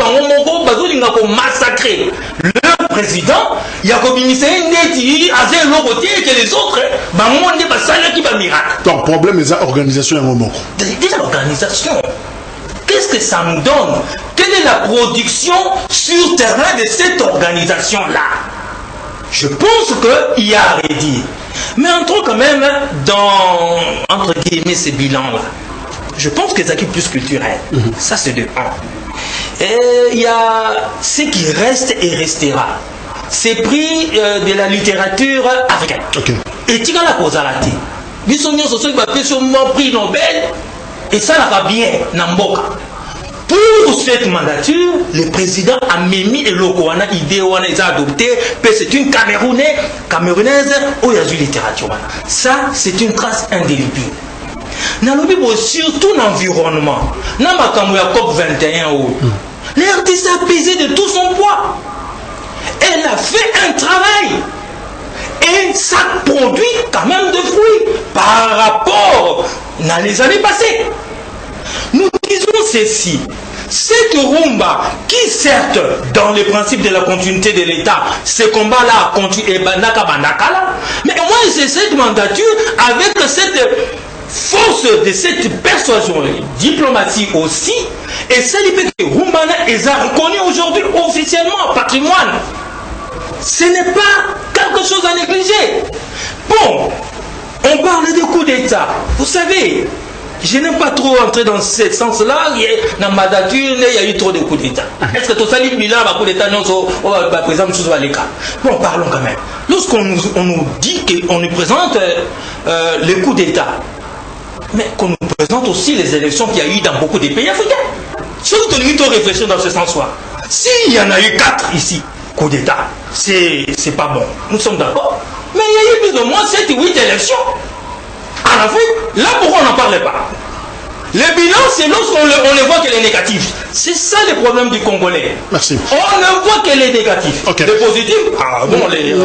ont massacré leur président, il y a comme une que les autres, donc problème est l'organisation. Déjà l'organisation. Qu'est-ce que ça nous donne? Quelle est la production sur terrain de cette organisation-là? Je pense qu'il y a à redire. Mais entrons quand même dans, entre guillemets, ces bilans-là. Je pense que c'est plus culturel. Ça, c'est de 1. Et il y a ce qui reste et restera. C'est prix de la littérature africaine. Et tu as la cause à la tête. Nous sommes sur mon prix Nobel. Et ça n'a bien Namboka. Pour cette mandature, le président a mis et l'Okoana idée où on a adopté, c'est une Camerounaise où il y a eu littérature. Ça, c'est une trace indélébile. Surtout l'environnement. Dans la COP 21, l'RDC a pesé de tout son poids. Elle a fait un travail. Et ça produit quand même de fruits par rapport dans les années passées. Nous disons ceci. Cette rumba, qui certes, dans les principes de la continuité de l'État, ce combat-là continue, mais moi, c'est cette mandature avec cette force de cette persuasion, diplomatie aussi, et celle que Rumbana est reconnu aujourd'hui officiellement patrimoine. Ce n'est pas quelque chose à négliger. Bon, on parle de coup d'État. Vous savez, je n'aime pas trop entrer dans ce sens-là. Dans ma mandature, il y a eu trop de coups d'État. Est-ce que tout ça, les bilans, coup d'État, non, par exemple, sous les cas. Bon, parlons quand même. Lorsqu'on nous dit qu'on nous présente les coups d'État, mais qu'on nous présente aussi les élections qu'il y a eu dans beaucoup de pays africains. Si vous tenez à réfléchir dans ce sens-là, s'il y en a eu 4 ici, coup d'État, c'est pas bon. Nous sommes d'accord. Mais il y a eu plus ou moins 7 ou 8 élections. En Afrique, là pourquoi on n'en parlait pas? Le bilan, c'est lorsqu'on ne voit qu'elle est négative. C'est ça le problème du Congolais. Merci. On ne voit qu'elle est négative. Okay. Les positifs,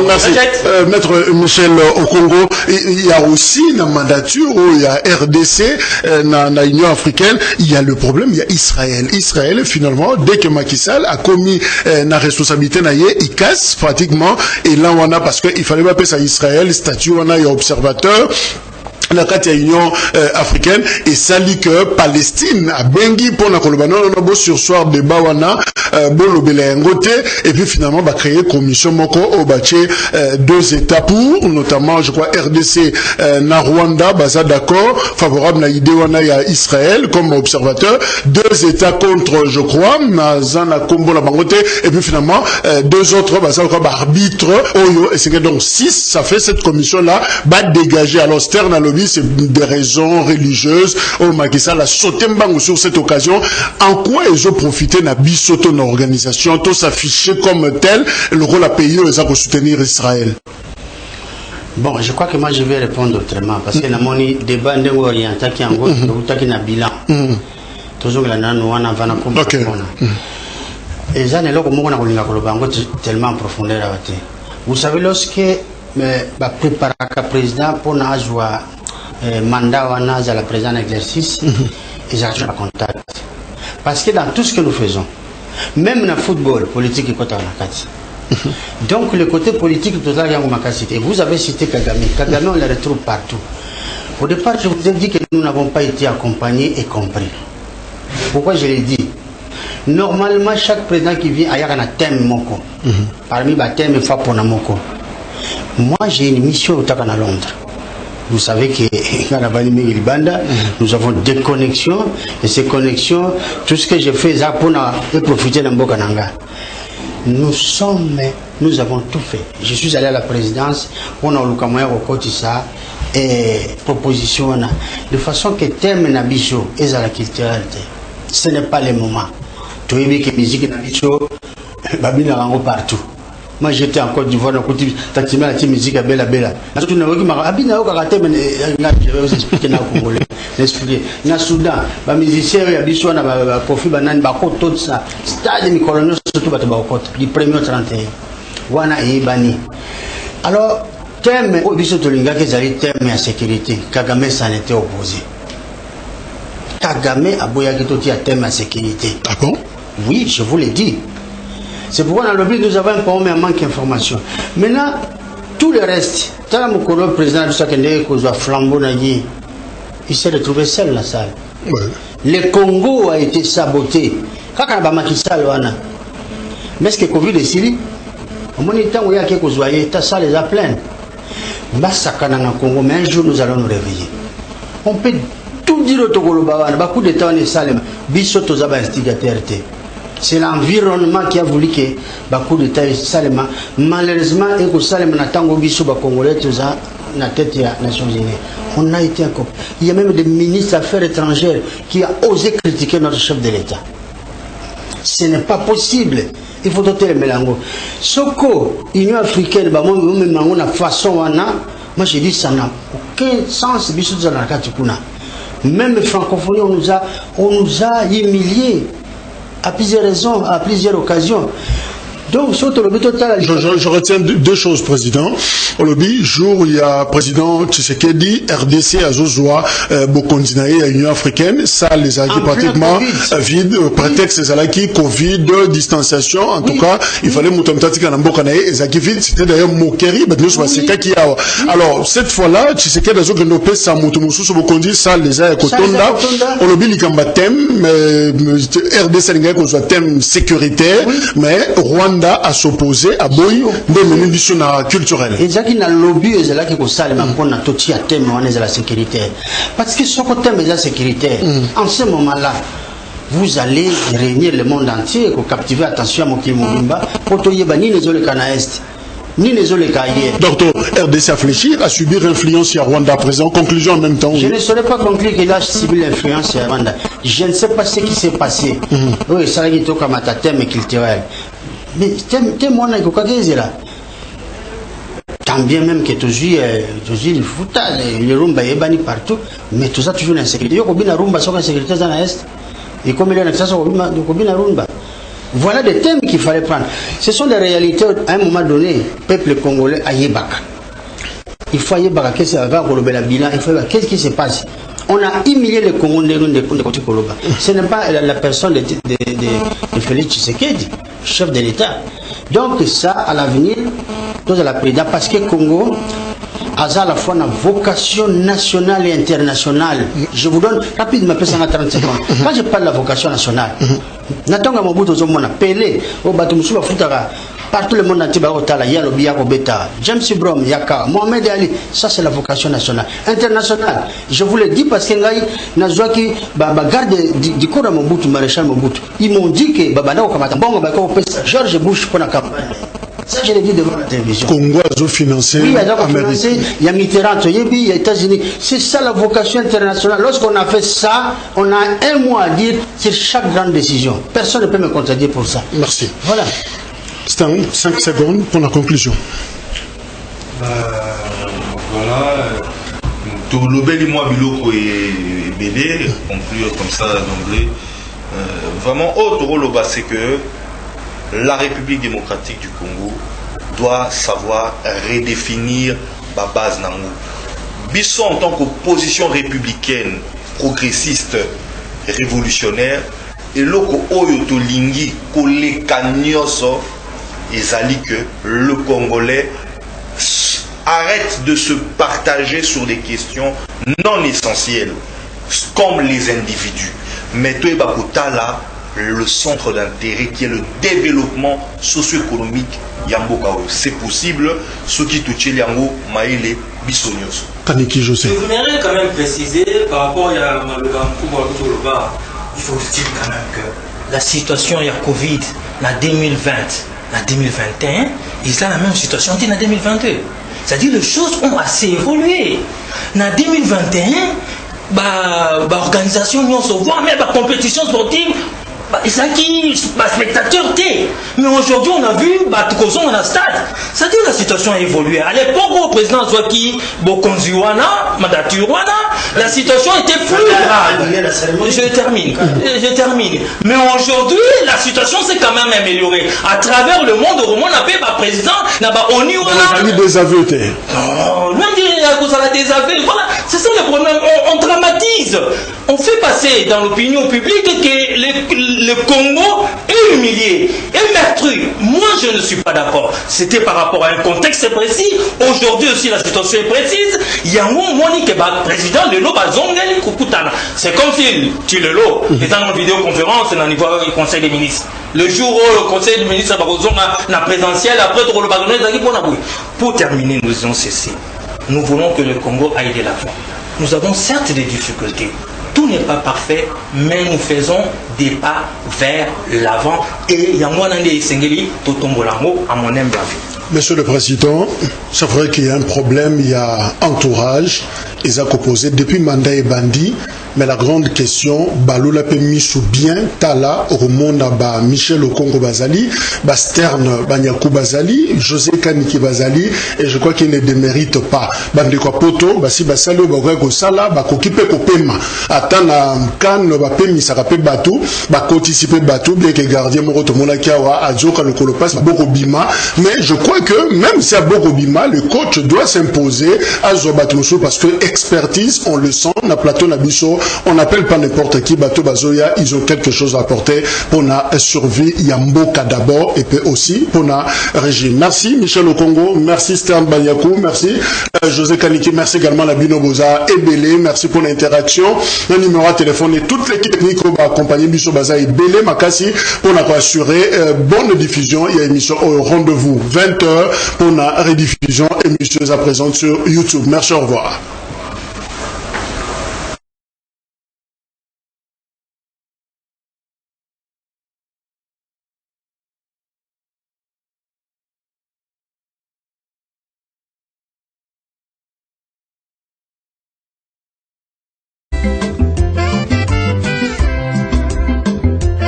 merci. Maître Michel, au Congo, il y a aussi la mandature où il y a RDC, dans l'Union africaine, il y a le problème, il y a Israël. Israël, finalement, dès que Macky Sall a commis la responsabilité, il casse pratiquement. Et là, on a, parce qu'il fallait pas appeler ça Israël, statut, on a observateur. La carte Union africaine et ça lit que Palestine a bengi pour la Colobano on a beau sursoir de Bawana bolo belengote et puis finalement va créer commission moko au bâti 2 États pour notamment je crois RDC na Rwanda baza d'accord favorable na idée wana ya Israël comme observateur 2 États contre je crois na zana Kombo la bangote et puis finalement 2 autres baza comme arbitre oyo et c'est que donc 6 ça fait cette commission là va dégager alors Stern à c'est des raisons religieuses. Oh, Macky Sall a sauté mbango sur cette occasion. En quoi ils ont profité de bisoto dans l'organisation, tout s'afficher comme tel, le rôle à payer aux pour soutenir Israël? Bon, je crois que moi je vais répondre autrement parce que dans mon débat oriental qui en gros, qui na bilan. Toujours la nana wana vana comme ça. Et ça n'est là comme on a voulu tellement en profondeur à battre. Vous savez lorsque bah préparer un président pour n'avoir mandat ou à la présidence d'exercice et j'ai un contact parce que dans tout ce que nous faisons même dans le football politique donc le côté politique total et vous avez cité Kagame on le retrouve partout. Au départ je vous ai dit que nous n'avons pas été accompagnés et compris. Pourquoi je l'ai dit? Normalement chaque président qui vient a un thème moko parmi les thèmes il faut pour moko. Moi j'ai une mission au Takana Londres. Vous savez que nous avons des connexions et ces connexions, tout ce que je fais c'est pour profiter d'un Bokananga. Nous avons tout fait. Je suis allé à la présidence pour nous au Kotissa et proposition de façon que thème nabicho et à la culturalité. Ce n'est pas le moment. Tu vois que musique nabicho babina rango partout. Moi j'étais en Côte d'Ivoire, la musique à Bella Bella. Je vais vous expliquer dans le Congolais. Dans le Soudan, les musiciens ont profit de tout ça. Stade de coloniaux, surtout du 1er au 31. Wana et Bani. Alors, thème, au Bissau Tolinga, qui est thème à sécurité, Kagame s'en était opposé. Kagame a boyaki toti à thème à sécurité. Ah bon? Oui, je vous l'ai dit. C'est pourquoi dans le but nous avons un manque d'information. Maintenant, tout le reste, tant que le président de Sakende a flambeau, il s'est retrouvé seul dans la salle. Ouais. Le Congo a été saboté. Quand on a marqué ça, mais est-ce que Covid est si au moins il y a quelques joyeux, ta salle les a pleines. Massacre dans le Congo, mais un jour nous allons nous réveiller. On peut tout dire au Togo, beaucoup de temps on est salé, bisoto zaba instigateur. C'est l'environnement qui a voulu que beaucoup de temps salement. Malheureusement, et que salem na tango biso ba Congolais tout ça na tête des Nations Unies. On a été encore. Il y a même des ministres des Affaires étrangères qui ont osé critiquer notre chef de l'État. Ce n'est pas possible. Il faut doter le mélango. Soko, Union africaine, même façon, moi je dis ça n'a aucun sens. Même francophonie, on nous a humiliés à plusieurs raisons, à plusieurs occasions. Donc, je retiens deux choses, Président. Au lobby, jour, il y a Président Tshisekedi, RDC, Azozwa, Bokondinae, Union africaine. Ça, les acquis pratiquement vide. Prétexte, les acquis, Covid, distanciation. En tout cas, il fallait Moutamtati Kanambokanae, les acquis vide. C'était d'ailleurs Mokeri, alors, cette fois-là, Tshisekedi, Azokenope, ça, Moutoumoussou, Bokondi, ça, les acquis Kotonda. Au lobby, l'Ikamba thème, RDC, les thème sécuritaire, mais Rwanda à s'opposer à Boy des munitions culturelles. Et ça qui n'a lobby et là qui est ça les pour na toti à thème on est de la sécurité parce que ce côté de la sécurité en ce moment-là vous allez réunir le monde entier pour captiver attention à Mokili Mobimba pour toyer bani les zones est ni les zones ailleurs. Docteur RDC a fléchi à subir influence à Rwanda à présent. Conclusion en même temps. Je ne saurais pas conclure qu'il a subi l'influence à Rwanda. Je ne sais pas ce qui s'est passé. Oui, ça qui est comme à ta thème culturel. Mais t'es moi là. Tant bien même que toujours le foot, le rumba est banni partout, mais tout ça toujours l'insécurité. Il y a combien de rumba sont insécurité dans l'Est et combien de rumba. Voilà des thèmes qu'il fallait prendre. Ce sont des réalités à un moment donné, peuple congolais à Yébaka. Il faut Yébaka, qu'est-ce que ça va le bilan, il faut qu'est-ce qui se passe. On a humilié les Congolais de côté Koloba. Ce n'est pas la personne de Félix Tshisekedi, chef de l'État. Donc ça, à l'avenir, nous allons président parce que Congo a à la fois une vocation nationale et internationale. Je vous donne rapidement 30 secondes. Quand je parle de la vocation nationale, Natonga Mobutu Zomona, Pelé, Obatumsuba Futara, partout le monde entier, Yalo Biako Beta, James Brom, Yaka, Mohamed Ali, ça c'est la vocation nationale. Internationale, je vous le dis parce que Nazwaki, garde du corps de Mobutu, maréchal Mobutu, ils m'ont dit que Babana George Bush pour la campagne. Ça, je l'ai dit devant la télévision. Congo a financé. Oui, il y a financé. Il y a Mitterrand, il y a les États-Unis. C'est ça la vocation internationale. Lorsqu'on a fait ça, on a un mot à dire sur chaque grande décision. Personne ne peut me contredire pour ça. Merci. Voilà. Stan, 5 secondes pour la conclusion. Voilà. Tout le bel moi biloko et bébé, conclure comme ça d'emblée. Vraiment, autre rôle, c'est que la République démocratique du Congo doit savoir redéfinir la base nango. Bisson en tant qu'opposition républicaine, progressiste, révolutionnaire, et loko oyo to lingi koleka nyoso ezali que le Congolais arrête de se partager sur des questions non essentielles, comme les individus. Mais toi bakotala le centre d'intérêt qui est le développement socio-économique Yamboka. C'est possible, ce qui touche Yango, Maïle, Bissonios. Kaniki José. Je voudrais quand même préciser par rapport à Maloba, il faut dire quand même que la situation, il y a Covid, en 2020, en 2021, ils ont la même situation en 2022. C'est-à-dire que les choses ont assez évolué. En 2021, l'organisation, voire même la compétition sportive, c'est qui spectateur mais aujourd'hui on a vu on a stade. C'est-à-dire la situation a évolué. À l'époque où le président Zwaki Bokonziwana, Madatuwana, la situation était plus grave. Je termine. Mais aujourd'hui la situation s'est quand même améliorée. À travers le monde, on a fait président, on a des aveux. non, des affaires. Voilà, c'est ça le problème. On dramatise. On fait passer dans l'opinion publique que le Congo est humilié, est meurtri. Moi, je ne suis pas d'accord. C'était par rapport à un contexte précis. Aujourd'hui aussi, la situation est précise. Il y a un moment que le président Lelo Bazongeli Kukutana. C'est comme si tu le lot est dans une vidéoconférence dans le niveau du Conseil des ministres. Le jour où le Conseil des ministres a présentiel, après le Baganois, pour terminer, nous disons ceci. Nous voulons que le Congo aille de l'avant. Nous avons certes des difficultés. Tout n'est pas parfait, mais nous faisons des pas vers l'avant. Et il y a un Sengeli, Totombolango, à mon humble avis. Monsieur le Président, c'est vrai qu'il y a un problème, il y a entourage, ils ont composé depuis mandat et bandit, mais la grande question, Baloula Pemi sous bien, Tala, Romonda, Michel Okongo Bazali, Stern, Banyakou Bazali, José Kaniki Bazali, et je crois qu'il ne démérite pas. Bandeko Poto, Basi Basali, Bagwego Sala, Bakokipe Kopema, Atana Kan, Bapemi Sarape Batou, Bakotisipe Batou, bien que gardien Moroto Monakiawa, Adjoka le Kolopas, Bokobima, mais je crois que même si à Bokobima, le coach doit s'imposer à Zobatouso parce que expertise, on le sent, on a plateau Nabiso, on n'appelle pas n'importe qui, Bato Bazoya, ils ont quelque chose à apporter pour la survie, Yamboka d'abord, et puis aussi pour la régime. Merci Michel Okongo, merci Stern Banyakou, merci José Kaniki, merci également la Bino Boza et Belé, merci pour l'interaction. Le numéro de téléphone et toute l'équipe technique va accompagner Biso Baza et Belé Makassi pour nous assurer bonne diffusion. Il y a émission au rendez-vous 20h pour la rediffusion émission à présent sur YouTube. Merci, au revoir.